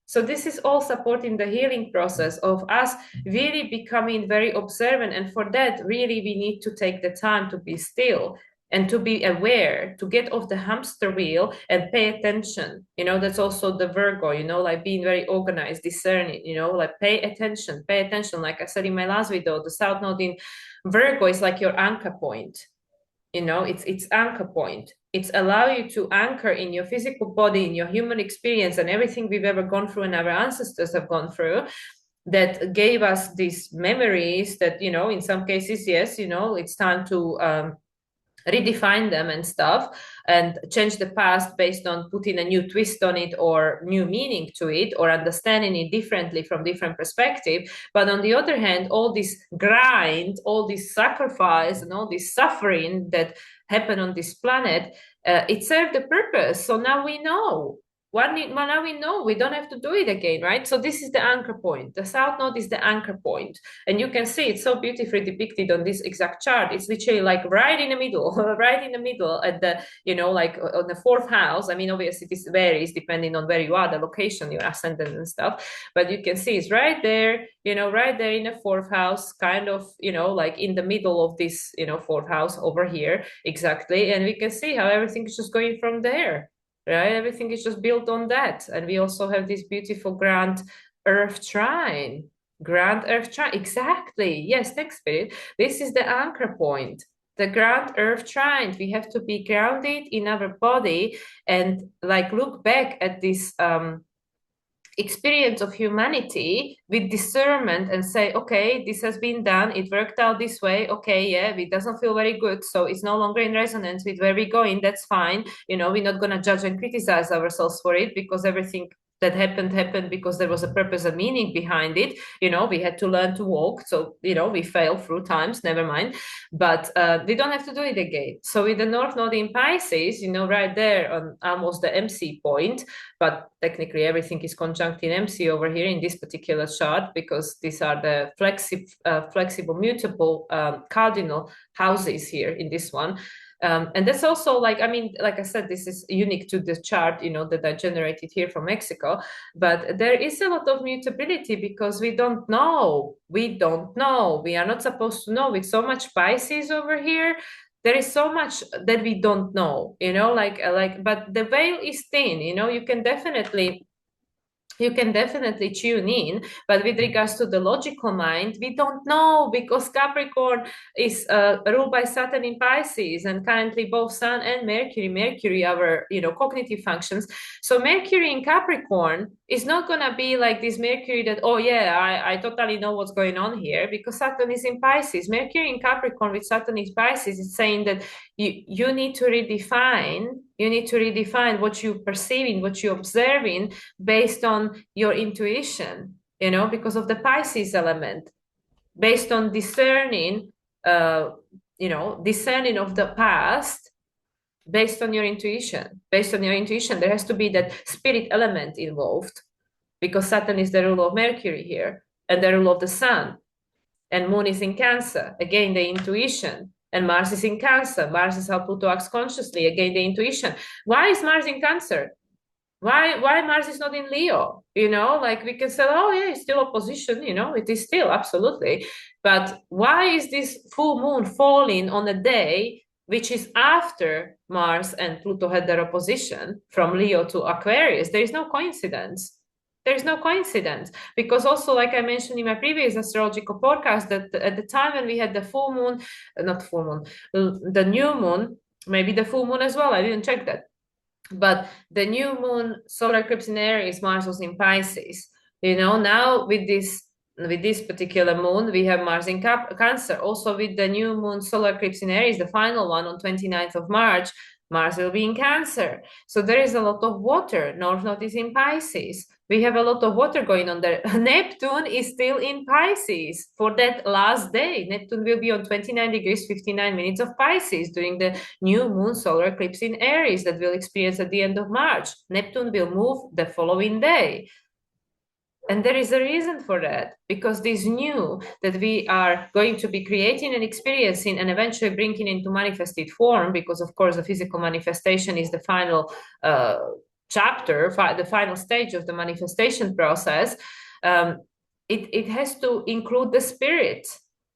So this is all supporting the healing process of us really becoming very observant. And for that, really, we need to take the time to be still and to be aware, to get off the hamster wheel and pay attention. That's also the Virgo, like being very organized, discerning, like pay attention. Like I said in my last video, the South Node in Virgo is like your anchor point. It's anchor point. It's allow you to anchor in your physical body, in your human experience, and everything we've ever gone through and our ancestors have gone through, that gave us these memories that, in some cases, yes, it's time to redefine them and stuff, and change the past based on putting a new twist on it or new meaning to it, or understanding it differently from different perspective. But on the other hand, all this grind, all this sacrifice, and all this suffering that happened on this planet, it served a purpose. So now we know. Now we know we don't have to do it again, right? So this is the anchor point. The South Node is the anchor point. And you can see it's so beautifully depicted on this exact chart. It's literally like right in the middle, right in the middle at the, like on the fourth house. I mean, obviously this varies depending on where you are, the location, your ascendant and stuff. But you can see it's right there, right there in the fourth house, kind of, like in the middle of this, fourth house over here, exactly. And we can see how everything is just going from there. Right? Everything is just built on that. And we also have this beautiful grand earth trine. Grand earth trine. Exactly. Yes, thanks, Spirit. This is the anchor point. The grand earth trine. We have to be grounded in our body and like look back at this experience of humanity with discernment and say, okay, this has been done, it worked out this way, okay, yeah, it doesn't feel very good, so it's no longer in resonance with where we're going, that's fine. We're not going to judge and criticize ourselves for it, because everything that happened because there was a purpose and meaning behind it. We had to learn to walk, so we failed through times, never mind, but we don't have to do it again. So with the North Node in Pisces, right there on almost the MC point, but technically everything is conjunct in MC over here in this particular chart, because these are the flexible mutable cardinal houses here in this one. And that's also like I said, this is unique to the chart, that I generated here from Mexico. But there is a lot of mutability because we don't know. We are not supposed to know. With so much Pisces over here, there is so much that we don't know, but the veil is thin. You can definitely you can definitely tune in, but with regards to the logical mind, we don't know, because Capricorn is ruled by Saturn in Pisces, and currently both Sun and Mercury, our cognitive functions. So Mercury in Capricorn is not gonna be like this Mercury that, oh yeah, I totally know what's going on here, because Saturn is in Pisces. Mercury in Capricorn with Saturn in Pisces is saying that you need to redefine what you perceiving, what you're observing, based on your intuition, because of the Pisces element, based on discerning of the past, based on your intuition. There has to be that spirit element involved, because Saturn is the ruler of Mercury here, and the ruler of the Sun, and Moon is in Cancer, again the intuition. And Mars is in Cancer. Mars is how Pluto acts consciously, again the intuition. Why is Mars in Cancer? Why Mars is not in Leo? Like we can say, oh yeah, it's still opposition, it is still, absolutely. But why is this full moon falling on a day which is after Mars and Pluto had their opposition from Leo to Aquarius? There is no coincidence. Because also, like I mentioned in my previous astrological podcast, that at the time when we had the full moon, not full moon, the new moon, maybe the full moon as well, I didn't check that, but the new moon solar eclipse in Aries, Mars was in Pisces. Now with this particular moon, we have Mars in Cancer. Also with the new moon solar eclipse in Aries, the final one on 29th of March, Mars will be in Cancer. So there is a lot of water. North Node is in Pisces. We have a lot of water going on there. Neptune is still in Pisces for that last day. Neptune will be on 29 degrees, 59 minutes of Pisces during the new moon solar eclipse in Aries that we'll experience at the end of March. Neptune will move the following day. And there is a reason for that, because this new that we are going to be creating and experiencing and eventually bringing into manifested form, because of course the physical manifestation is the final chapter, the final stage of the manifestation process. It has to include the spirit,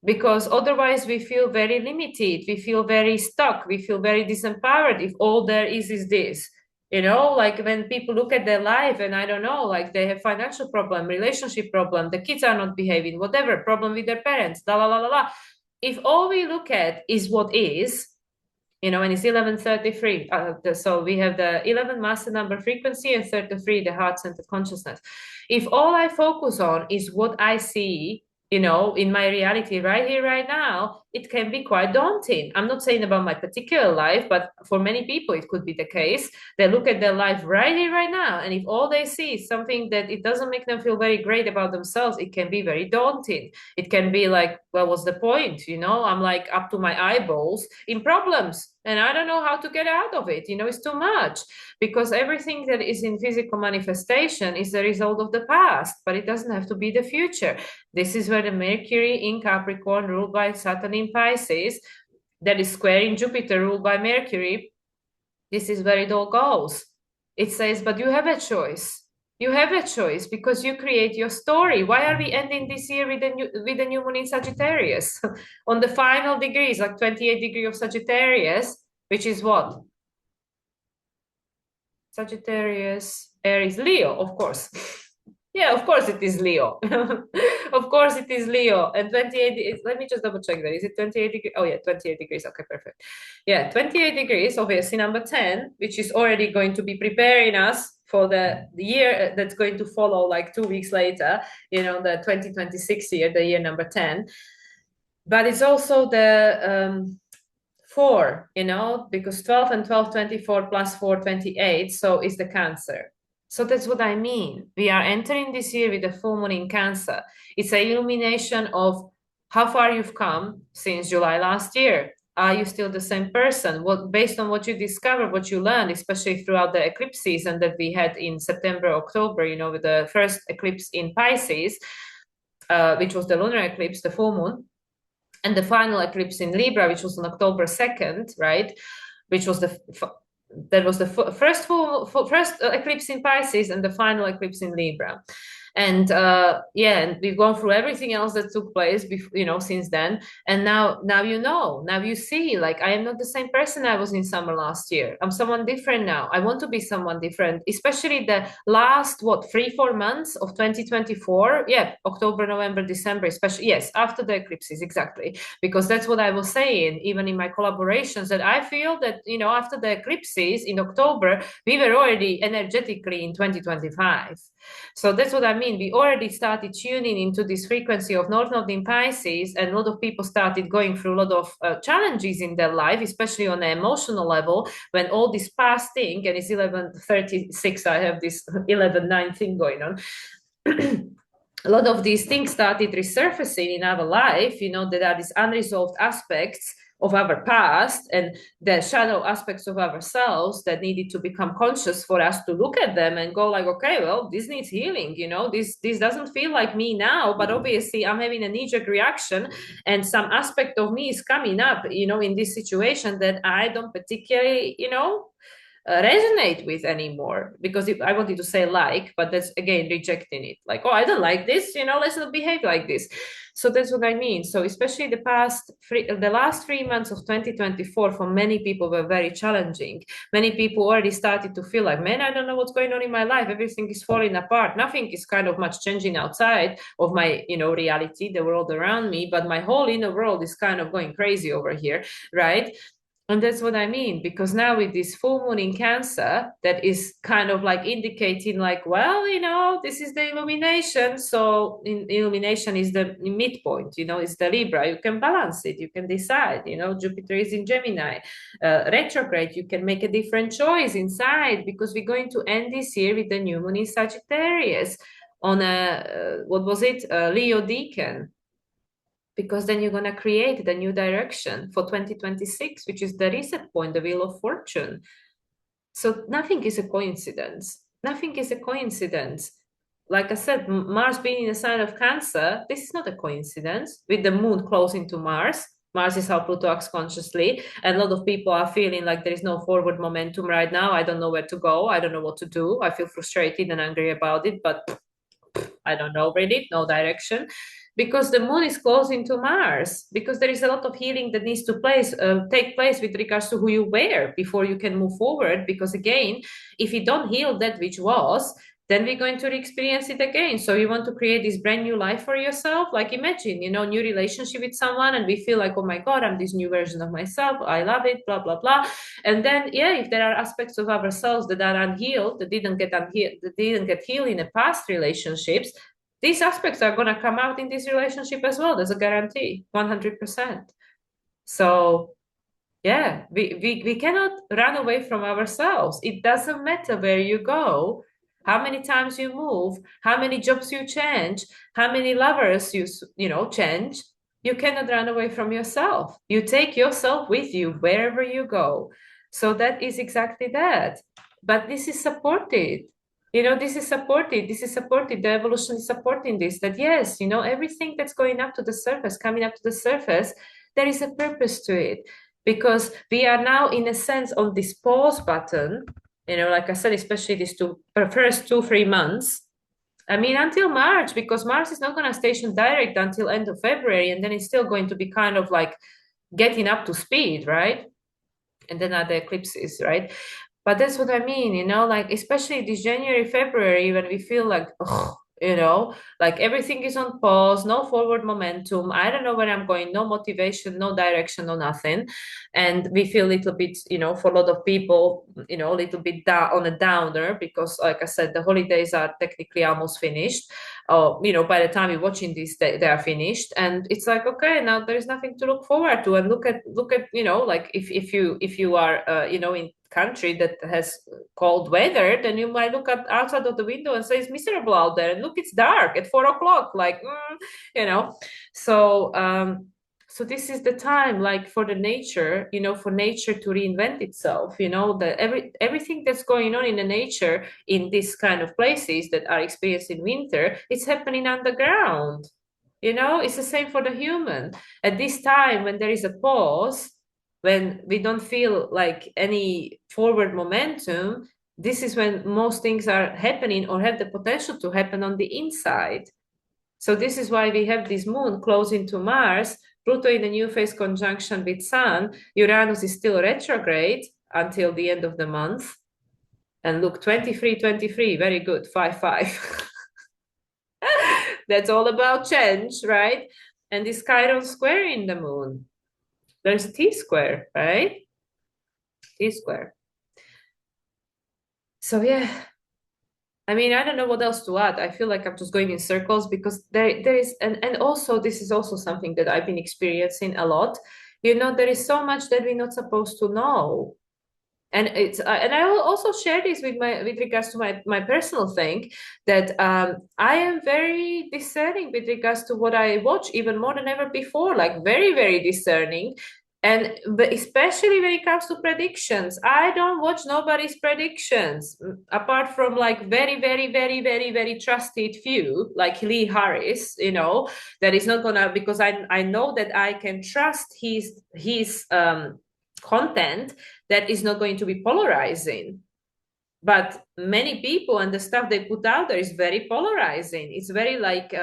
because otherwise we feel very limited, we feel very stuck, we feel very disempowered if all there is this. Like when people look at their life and I don't know, like they have financial problem, relationship problem, the kids are not behaving, whatever, problem with their parents, la la la la la. If all we look at is what is, and it's 1133. So we have the 11 master number frequency and 33, the heart-centered consciousness. If all I focus on is what I see, in my reality right here, right now, it can be quite daunting. I'm not saying about my particular life, but for many people, it could be the case. They look at their life right here, right now, and if all they see is something that it doesn't make them feel very great about themselves, it can be very daunting. It can be like, well, what's the point? I'm like up to my eyeballs in problems, and I don't know how to get out of it. It's too much, because everything that is in physical manifestation is the result of the past, but it doesn't have to be the future. This is where the Mercury in Capricorn, ruled by Saturn in Pisces, that is squaring Jupiter, ruled by Mercury. This is where it all goes. It says, but you have a choice. You have a choice, because you create your story. Why are we ending this year with the new moon in Sagittarius on the final degrees, like 28 degree of Sagittarius, which is what? Sagittarius, Aries, Leo, of course. Yeah, of course it is Leo. Of course it is Leo. And 28, let me just double check that. Is it 28 degrees? Oh yeah, 28 degrees. Okay, perfect. Yeah, 28 degrees, obviously number 10, which is already going to be preparing us for the year that's going to follow like 2 weeks later, the 2026 year, the year number 10. But it's also the 4, because 12 and 12, 24 plus 4, 28. So is the Cancer. So that's what I mean. We are entering this year with the full moon in Cancer. It's an illumination of how far you've come since July last year. Are you still the same person? Based on what you discovered, what you learned, especially throughout the eclipse season that we had in September, October, with the first eclipse in Pisces, which was the lunar eclipse, the full moon, and the final eclipse in Libra, which was on October 2nd, right? Which was the first eclipse in Pisces and the final eclipse in Libra. And yeah, and we've gone through everything else that took place before, since then. And now you see, like, I am not the same person I was in summer last year. I'm someone different now. I want to be someone different, especially the last 3-4 months of 2024. Yeah, October, November, December, especially, yes, after the eclipses, exactly, because that's what I was saying even in my collaborations, that I feel that after the eclipses in October, we were already energetically in 2025. So that's what I mean. We already started tuning into this frequency of North Node in Pisces, and a lot of people started going through a lot of challenges in their life, especially on the emotional level, when all this past thing, and it's 11:36, I have this 11:9 thing going on. A lot of these things started resurfacing in our life, that are these unresolved aspects of our past and the shadow aspects of ourselves that needed to become conscious for us to look at them and go like, okay, well, this needs healing. This doesn't feel like me now, but obviously I'm having a knee-jerk reaction, and some aspect of me is coming up, in this situation that I don't particularly, resonate with anymore. Because if I wanted to say like, but that's again rejecting it, like, oh, I don't like this, let's not behave like this. So that's what I mean. So especially the last 3 months of 2024 for many people were very challenging. Many people already started to feel like, man, I don't know what's going on in my life, everything is falling apart, nothing is kind of much changing outside of my reality, the world around me, but my whole inner world is kind of going crazy over here, right? And that's what I mean, because now with this full moon in Cancer, that is kind of like indicating, like, well, this is the illumination. So illumination is the midpoint, it's the Libra. You can balance it, you can decide, Jupiter is in Gemini. Retrograde, you can make a different choice inside, because we're going to end this year with the new moon in Sagittarius on what was it? Leo Decan, because then you're going to create the new direction for 2026, which is the reset point, the wheel of fortune. So nothing is a coincidence. Nothing is a coincidence. Like I said, Mars being in a sign of Cancer, this is not a coincidence. With the moon close into Mars, Mars is how Pluto acts consciously, and a lot of people are feeling like there is no forward momentum right now. I don't know where to go. I don't know what to do. I feel frustrated and angry about it, but I don't know really, no direction, because the moon is close into Mars, because there is a lot of healing that needs to take place with regards to who you were before you can move forward. Because again, if you don't heal that which was, then we're going to experience it again. So you want to create this brand new life for yourself. Like imagine, new relationship with someone, and we feel like, oh my God, I'm this new version of myself. I love it, blah, blah, blah. And then, yeah, if there are aspects of ourselves that are unhealed, that didn't get healed in the past relationships, these aspects are going to come out in this relationship as well. There's a guarantee, 100%. So yeah, we cannot run away from ourselves. It doesn't matter where you go, how many times you move, how many jobs you change, how many lovers you change. You cannot run away from yourself. You take yourself with you wherever you go. So that is exactly that. But this is supported. This is supported. This is supported. The evolution is supporting this. That yes, everything that's going up to the surface, coming up to the surface, there is a purpose to it, because we are now in a sense on this pause button, like I said, especially these first 2-3 months. I mean, until March, because Mars is not going to station direct until end of February, and then it's still going to be kind of like getting up to speed, right? And then are the eclipses, right? But that's what I mean, like especially this January, February, when we feel like, ugh, like everything is on pause, no forward momentum. I don't know where I'm going, no motivation, no direction, no nothing. And we feel a little bit, for a lot of people, a little bit down on a downer, because like I said, the holidays are technically almost finished. By the time you're watching this, they are finished. And it's like, okay, now there's nothing to look forward to. And look at, like if you are, in country that has cold weather, then you might look at outside of the window and say it's miserable out there, and look, it's dark at 4 o'clock, like so so this is the time, like for the nature, for nature to reinvent itself, everything that's going on in the nature in this kind of places that are experiencing winter, it's happening underground. It's the same for the human. At this time, when there is a pause, when we don't feel like any forward momentum, this is when most things are happening or have the potential to happen on the inside. So this is why we have this moon close into Mars, Pluto in a new phase conjunction with Sun, Uranus is still retrograde until the end of the month. And look, 23, 23, very good, 5, 5. That's all about change, right? And this Chiron square in the moon. There's T square, right? T square. So yeah, I mean, I don't know what else to add. I feel like I'm just going in circles because there is, and also this is also something that I've been experiencing a lot. You know, there is so much that we're not supposed to know. And it's and I will also share this with regards to my personal thing, that I am very discerning with regards to what I watch, even more than ever before, like very, very discerning. And but especially when it comes to predictions, I don't watch nobody's predictions apart from like very, very, very, very, very trusted few, like Lee Harris, you know, that is not gonna, because I know that I can trust his content that is not going to be polarizing. But many people and the stuff they put out there is very polarizing. It's very like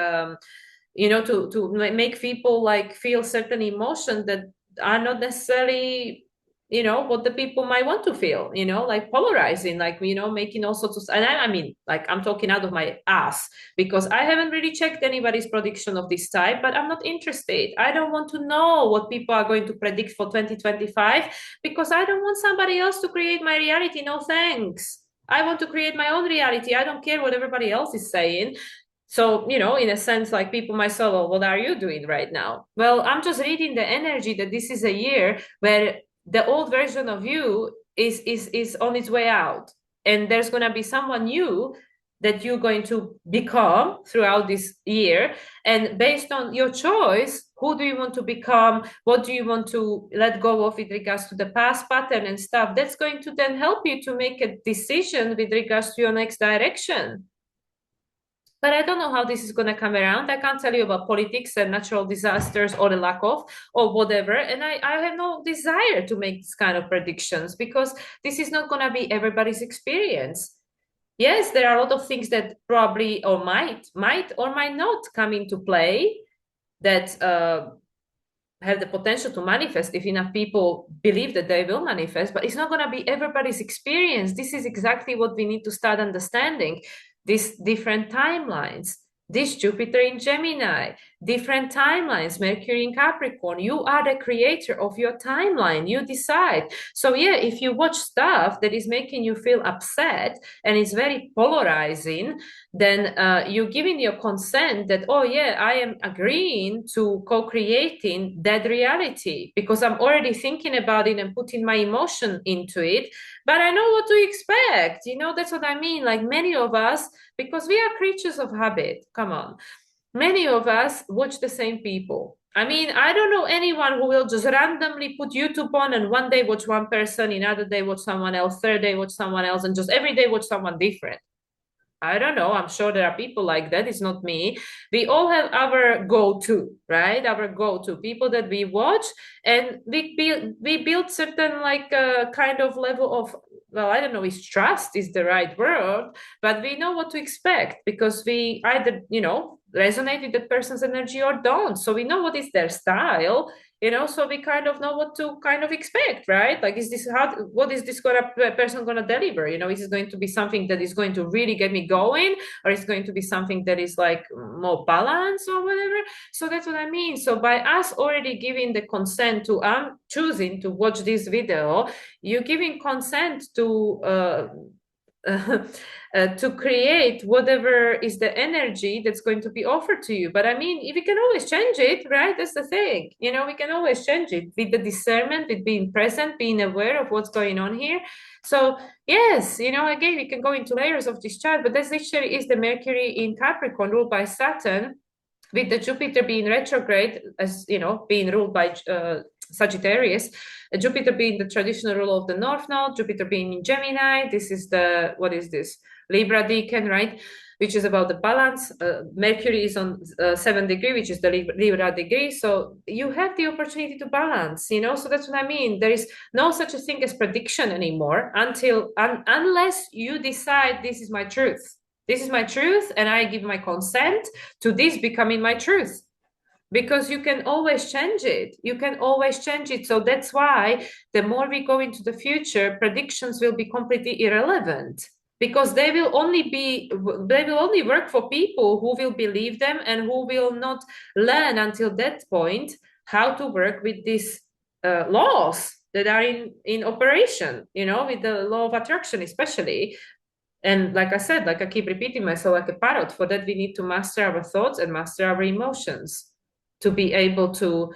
you know, to make people like feel certain emotions that are not necessarily, you know, what the people might want to feel, you know, like polarizing, like, you know, making all sorts of, and I mean, like I'm talking out of my ass because I haven't really checked anybody's prediction of this type, but I'm not interested. I don't want to know what people are going to predict for 2025 because I don't want somebody else to create my reality. No thanks. I want to create my own reality. I don't care what everybody else is saying. So, you know, in a sense, like people might say, well, what are you doing right now? Well, I'm just reading the energy that this is a year where the old version of you is on its way out. And there's going to be someone new that you're going to become throughout this year. And based on your choice, who do you want to become? What do you want to let go of with regards to the past pattern and stuff? That's going to then help you to make a decision with regards to your next direction. But I don't know how this is going to come around. I can't tell you about politics and natural disasters or the lack of or whatever. And I have no desire to make this kind of predictions because this is not going to be everybody's experience. Yes, there are a lot of things that probably or might or might not come into play that have the potential to manifest if enough people believe that they will manifest, but it's not going to be everybody's experience. This is exactly what we need to start understanding. These different timelines, this Jupiter in Gemini, different timelines, Mercury in Capricorn. You are the creator of your timeline. You decide. So yeah, if you watch stuff that is making you feel upset and is very polarizing, then you're giving your consent that, oh yeah, I am agreeing to co-creating that reality because I'm already thinking about it and putting my emotion into it. But I know what to expect. You know, that's what I mean. Like many of us, because we are creatures of habit. Come on. Many of us watch the same people. I mean, I don't know anyone who will just randomly put YouTube on and one day watch one person, another day watch someone else, third day watch someone else, and just every day watch someone different. I don't know. I'm sure there are people like that. It's not me. We all have our go-to, right? Our go-to people that we watch, and we build certain like kind of level of, well, I don't know if trust is the right word, but we know what to expect because we either, you know, resonate with that person's energy or don't. So we know what is their style, you know, so we kind of know what to kind of expect, right? Like, is this how, what is this person gonna deliver? You know, is it going to be something that is going to really get me going, or is it going to be something that is like more balanced or whatever? So that's what I mean. So by us already giving the consent to choosing to watch this video, you're giving consent to create whatever is the energy that's going to be offered to you. But I mean, we can always change it, right? That's the thing. You know, we can always change it with the discernment, with being present, being aware of what's going on here. So yes, you know, again, we can go into layers of this chart, but this literally is the Mercury in Capricorn ruled by Saturn, with the Jupiter being retrograde, as you know, being ruled by Sagittarius, Jupiter being the traditional ruler of the North Node, Jupiter being in Gemini. This is the, what is this? Libra Decan, right? which is about the balance. Mercury is on 7th degree, which is the Libra degree. So you have the opportunity to balance, so that's what I mean. There is no such a thing as prediction anymore unless you decide this is my truth. This is my truth, and I give my consent to this becoming my truth. Because you can always change it. You can always change it. So that's why the more we go into the future, predictions will be completely irrelevant, because they will only work for people who will believe them and who will not learn until that point how to work with these laws that are in operation, with the law of attraction especially. And like I said, like I keep repeating myself like a parrot, for that we need to master our thoughts and master our emotions to be able to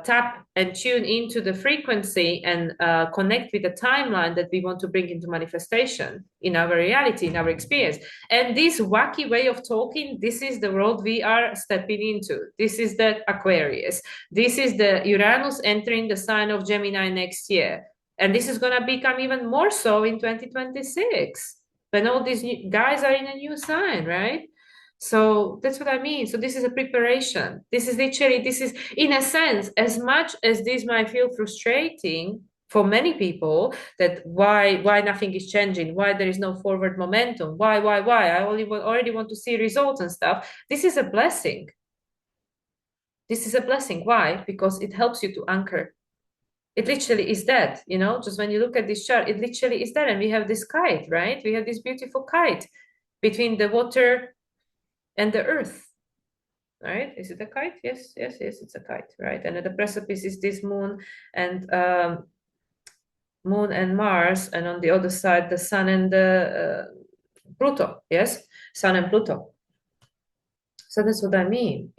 tap and tune into the frequency and connect with the timeline that we want to bring into manifestation in our reality, in our experience. And this wacky way of talking, this is the world we are stepping into. This is the Aquarius. This is the Uranus entering the sign of Gemini next year. And this is going to become even more so in 2026 when all these new guys are in a new sign, right? So that's what I mean. So this is a preparation. This is in a sense, as much as this might feel frustrating for many people, that why nothing is changing, why there is no forward momentum, why I already want to see results and stuff. This is a blessing. This is a blessing. Why? Because it helps you to anchor. It literally is that, just when you look at this chart, it literally is that. And we have this kite, right? We have this beautiful kite between the water and the earth, right? Is it a kite? Yes, it's a kite, right? And at the precipice is this moon and Mars, and on the other side the sun and the Pluto. Yes, sun and Pluto. So that's what I mean.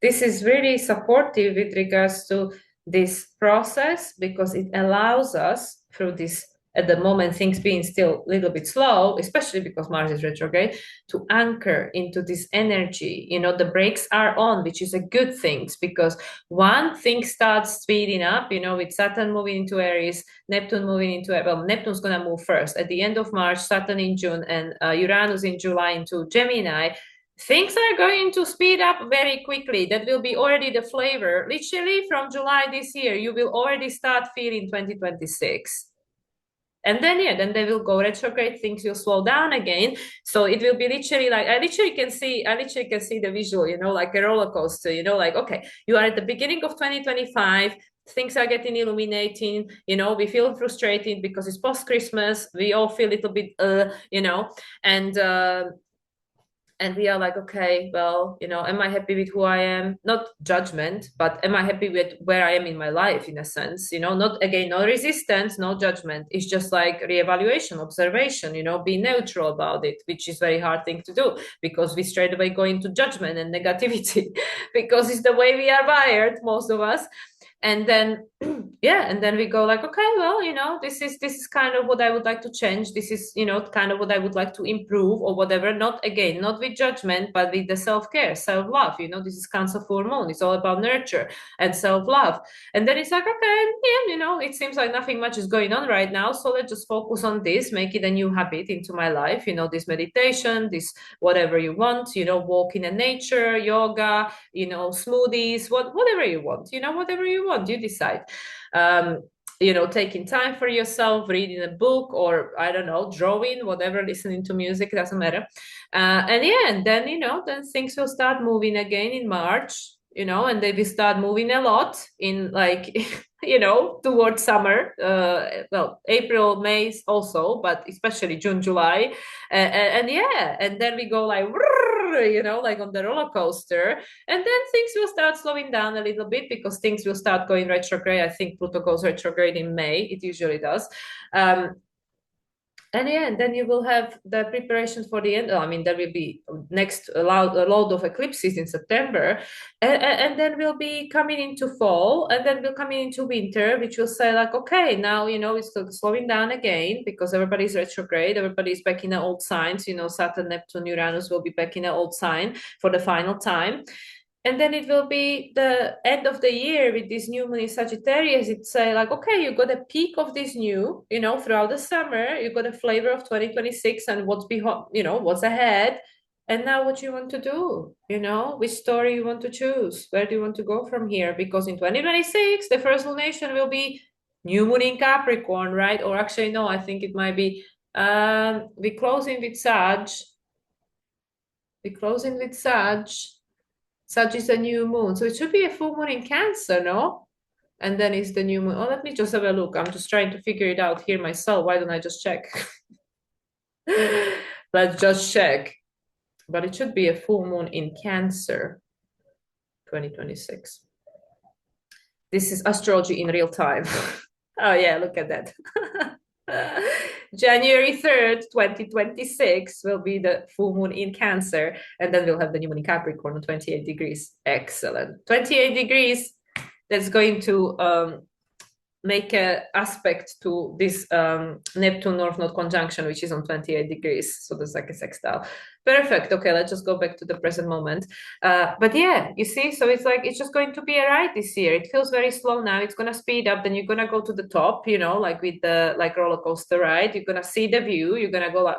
This is really supportive with regards to this process, because it allows us through this, at the moment things being still a little bit slow, especially because Mars is retrograde, to anchor into this energy. The brakes are on, which is a good thing, because one thing starts speeding up, with Saturn moving into Aries, Neptune moving into, well, Neptune's going to move first at the end of March, Saturn in June, and Uranus in July into Gemini. Things are going to speed up very quickly. That will be already the flavor. Literally from July this year, you will already start feeling 2026. And then they will go retrograde, things will slow down again. So it will be literally like, I literally can see the visual, like a roller coaster, like, okay, you are at the beginning of 2025, things are getting illuminating, we feel frustrated because it's post-Christmas, we all feel a little bit, and we are like, okay, well, am I happy with who I am? Not judgment, but am I happy with where I am in my life, in a sense? Not, again, no resistance, no judgment. It's just like reevaluation, observation, be neutral about it, which is very hard thing to do, because we straight away go into judgment and negativity because it's the way we are wired, most of us. And then and then we go like, okay, well, this is kind of what I would like to change. This is, kind of what I would like to improve or whatever. Not with judgment, but with the self-care, self-love. This is Cancer full moon. It's all about nurture and self-love. And then it's like, okay, it seems like nothing much is going on right now. So let's just focus on this, make it a new habit into my life. This meditation, this whatever you want, walk in the nature, yoga, smoothies, whatever you want, whatever you want, you decide. Taking time for yourself, reading a book, or I don't know, drawing, whatever, listening to music, doesn't matter. And then things will start moving again in March, and they will start moving a lot in like, towards summer, well, April, May also, but especially June, July. And then we go like, like on the roller coaster. And then things will start slowing down a little bit because things will start going retrograde. I think Pluto goes retrograde in May. It usually does. And then you will have the preparations for the end. I mean, there will be next a load of eclipses in September, and then we'll be coming into fall, and then we'll come into winter, which will say like, okay, now it's slowing down again because everybody's retrograde, everybody's back in the old signs. Saturn, Neptune, Uranus will be back in the old sign for the final time. And then it will be the end of the year with this new moon in Sagittarius. It's like, okay, you got a peak of this new, throughout the summer, you got a flavor of 2026 and what's ahead. And now what you want to do, which story you want to choose? Where do you want to go from here? Because in 2026, the first lunation will be new moon in Capricorn, right? Or actually, no, I think it might be we're closing with Sag. We're closing with Sag. Sag is a new moon. So it should be a full moon in Cancer, no? And then it's the new moon. Oh, let me just have a look. I'm just trying to figure it out here myself. Why don't I just check? Let's just check. But it should be a full moon in Cancer, 2026. This is astrology in real time. Oh, yeah, look at that. January 3rd, 2026 will be the full moon in Cancer, and then we'll have the new moon in Capricorn on 28 degrees. Excellent. 28 degrees, that's going to make an aspect to this Neptune North Node conjunction, which is on 28 degrees. So there's like a sextile. Perfect. Okay, let's just go back to the present moment. But yeah, you see, so it's like, it's just going to be a ride this year. It feels very slow now. It's going to speed up. Then you're going to go to the top, like with the like roller coaster ride. You're going to see the view. You're going to go like,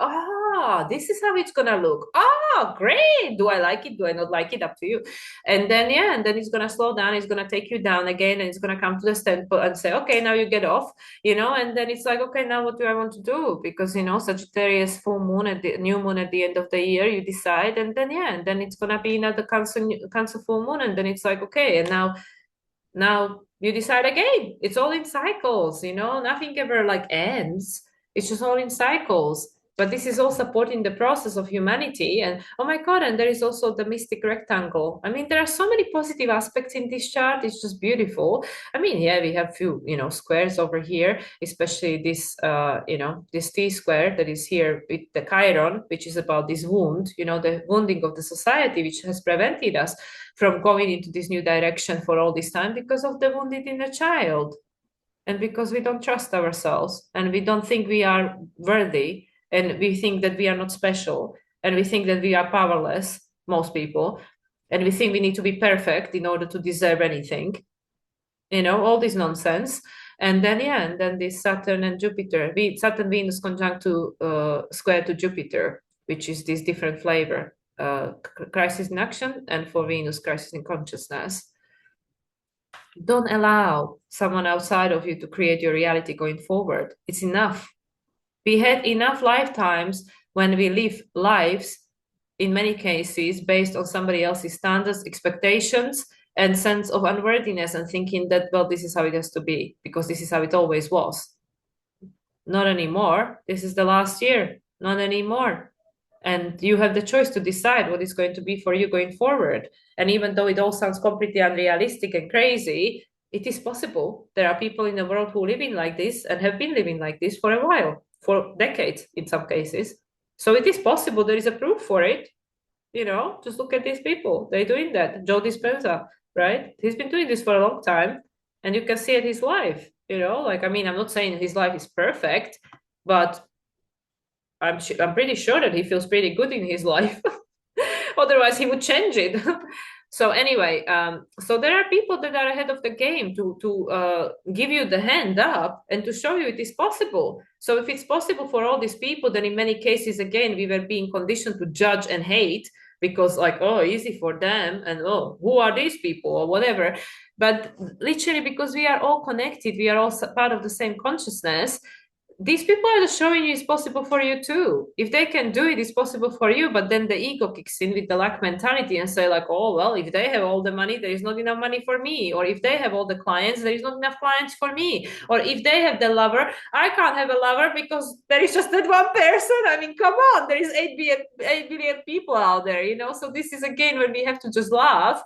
this is how it's going to look. Oh, great. Do I like it? Do I not like it? Up to you. And then, yeah, and then it's going to slow down. It's going to take you down again. And it's going to come to the standpoint and say, okay, now you get off, and then it's like, okay, now what do I want to do? Because, Sagittarius full moon at the new moon at the end of the year, you decide. And then, yeah, and then it's going to be another Cancer full moon. And then it's like, okay, and now you decide again. It's all in cycles, nothing ever like ends. It's just all in cycles. But this is all supporting the process of humanity. And oh my God, and there is also the mystic rectangle. I mean, there are so many positive aspects in this chart. It's just beautiful. I mean, yeah, we have few, squares over here, especially this, this T square that is here with the Chiron, which is about this wound, the wounding of the society, which has prevented us from going into this new direction for all this time because of the wounded inner child. And because we don't trust ourselves and we don't think we are worthy and we think that we are not special and we think that we are powerless, most people, and we think we need to be perfect in order to deserve anything, all this nonsense. And then, yeah, and then this Saturn and Jupiter, Saturn Venus conjunct to square to Jupiter, which is this different flavor, crisis in action, and for Venus, crisis in consciousness. Don't allow someone outside of you to create your reality going forward. It's enough. We had enough lifetimes when we live lives, in many cases, based on somebody else's standards, expectations, and sense of unworthiness, and thinking that, well, this is how it has to be, because this is how it always was. Not anymore. This is the last year. Not anymore. And you have the choice to decide what is going to be for you going forward. And even though it all sounds completely unrealistic and crazy, it is possible. There are people in the world who live in like this and have been living like this for a while, for decades in some cases. So it is possible. There is a proof for it. Just look at these people. They're doing that. Joe Dispenza, right? He's been doing this for a long time. And you can see it his life, I'm not saying his life is perfect, but I'm pretty sure that he feels pretty good in his life. Otherwise, he would change it. So anyway, so there are people that are ahead of the game to give you the hand up and to show you it is possible. So if it's possible for all these people, then in many cases, again, we were being conditioned to judge and hate because like, oh, easy for them. And oh, who are these people or whatever. But literally, because we are all connected, we are all part of the same consciousness. These people are just showing you it's possible for you too. If they can do it, it's possible for you. But then the ego kicks in with the lack mentality and say like, oh, well, if they have all the money, there is not enough money for me. Or if they have all the clients, there is not enough clients for me. Or if they have the lover, I can't have a lover because there is just that one person. I mean, come on, there is 8 billion people out there, So this is again when we have to just laugh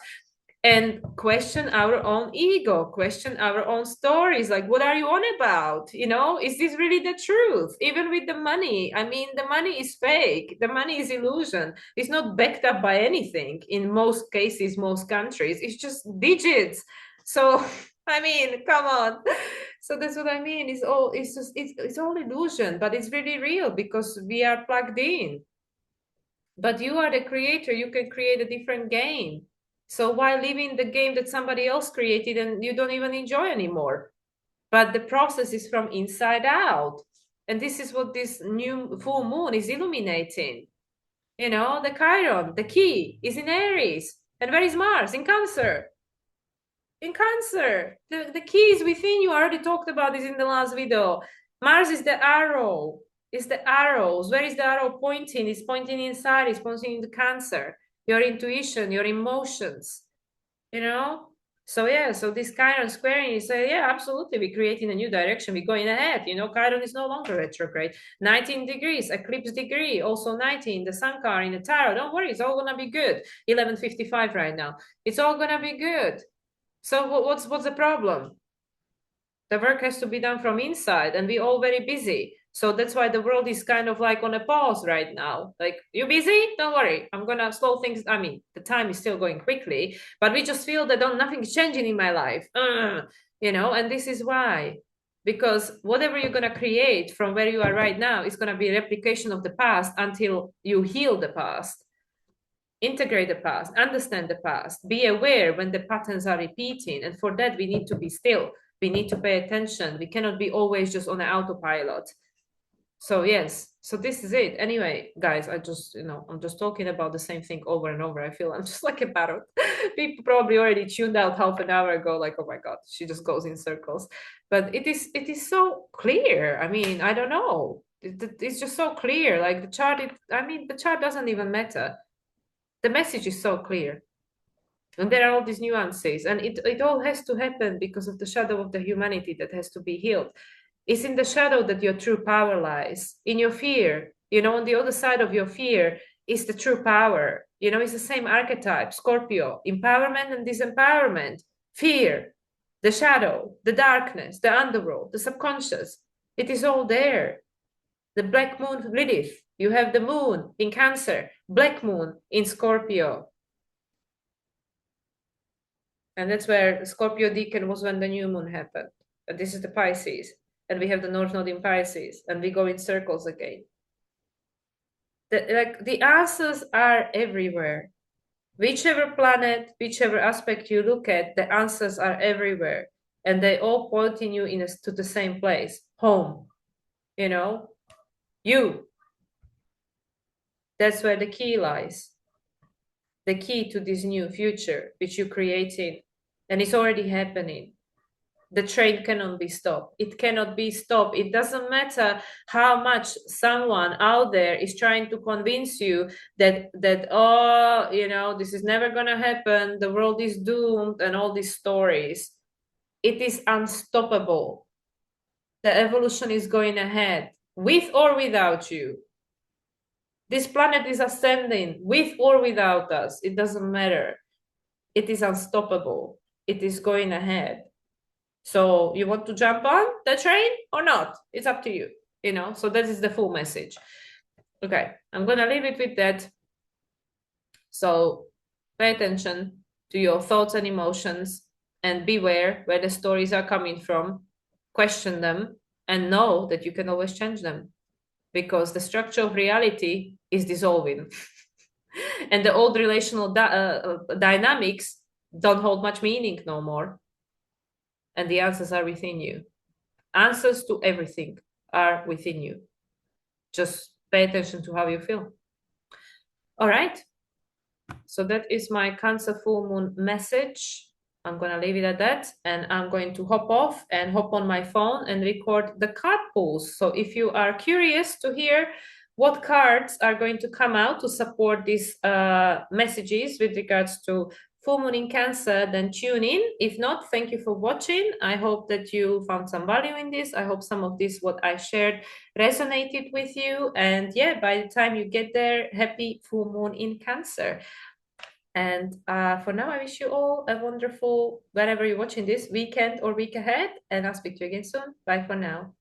and question our own ego, question our own stories. Like, what are you on about? Is this really the truth? Even with the money. I mean, the money is fake. The money is illusion. It's not backed up by anything in most cases, most countries. It's just digits. So, I mean, come on. So that's what I mean. It's all illusion, but it's really real because we are plugged in. But you are the creator. You can create a different game. So why living the game that somebody else created and you don't even enjoy anymore? But the process is from inside out. And this is what this new full moon is illuminating. You know, the Chiron, the key is in Aries. And where is Mars? In Cancer. In Cancer. The key is within you. I already talked about this in the last video. Mars is the arrow. It's the arrows. Where is the arrow pointing? It's pointing inside. It's pointing into Cancer. Your intuition, your emotions. You know? So yeah, so this Chiron squaring is yeah, absolutely. We're creating a new direction. We're going ahead. You know, Chiron is no longer retrograde. 19 degrees, eclipse degree, also 19. The sun card in the tarot. Don't worry, it's all gonna be good. 11:55 right now. It's all gonna be good. So what's the problem? The work has to be done from inside, and we're all very busy. So that's why the world is kind of like on a pause right now. Like, you busy? Don't worry. I'm gonna slow things. I mean, the time is still going quickly, but we just feel that nothing's changing in my life. You know, and this is why. Because whatever you're gonna create from where you are right now is gonna be a replication of the past until you heal the past. Integrate the past, understand the past, be aware when the patterns are repeating. And for that, we need to be still. We need to pay attention. We cannot be always just on an autopilot. So yes, so this is it. Anyway, guys, I'm just talking about the same thing over and over. I feel I'm just like a parrot. People probably already tuned out half an hour ago, like, oh my God, she just goes in circles. But it is so clear. I mean, I don't know. It's just so clear. Like the chart, the chart doesn't even matter. The message is so clear. And there are all these nuances, and it all has to happen because of the shadow of the humanity that has to be healed. It's in the shadow that your true power lies, in your fear. You know, on the other side of your fear is the true power. You know, it's the same archetype, Scorpio, empowerment and disempowerment, fear, the shadow, the darkness, the underworld, the subconscious. It is all there. The black moon Lilith, you have the moon in Cancer, black moon in Scorpio. And that's where Scorpio Decan was when the new moon happened. And this is the Pisces. And we have the North Node in Pisces. And we go in circles again. The answers are everywhere. Whichever planet, whichever aspect you look at, the answers are everywhere. And they all point you to the same place, home. You know, you. That's where the key lies. The key to this new future, which you're creating. And it's already happening. The train cannot be stopped. It cannot be stopped. It doesn't matter how much someone out there is trying to convince you that oh, you know, this is never gonna happen, the world is doomed, and all these stories. It is unstoppable. The evolution is going ahead, with or without you. This planet is ascending, with or without us. It doesn't matter. It is unstoppable. It is going ahead. So you want to jump on the train or not? It's up to you, you know? So that is the full message. Okay, I'm going to leave it with that. So pay attention to your thoughts and emotions and beware where the stories are coming from. Question them and know that you can always change them because the structure of reality is dissolving. And the old relational dynamics don't hold much meaning no more. And the answers are within you. Answers to everything are within you. Just pay attention to how you feel. All right. So that is my Cancer full moon message. I'm going to leave it at that. And I'm going to hop off and hop on my phone and record the card pulls. So if you are curious to hear what cards are going to come out to support these messages with regards to full moon in Cancer, then tune in. If not, thank you for watching. I hope that you found some value in this. I hope some of this, what I shared, resonated with you. And yeah, by the time you get there, happy full moon in Cancer. And for now, I wish you all a wonderful, whenever you're watching this, weekend or week ahead. And I'll speak to you again soon. Bye for now.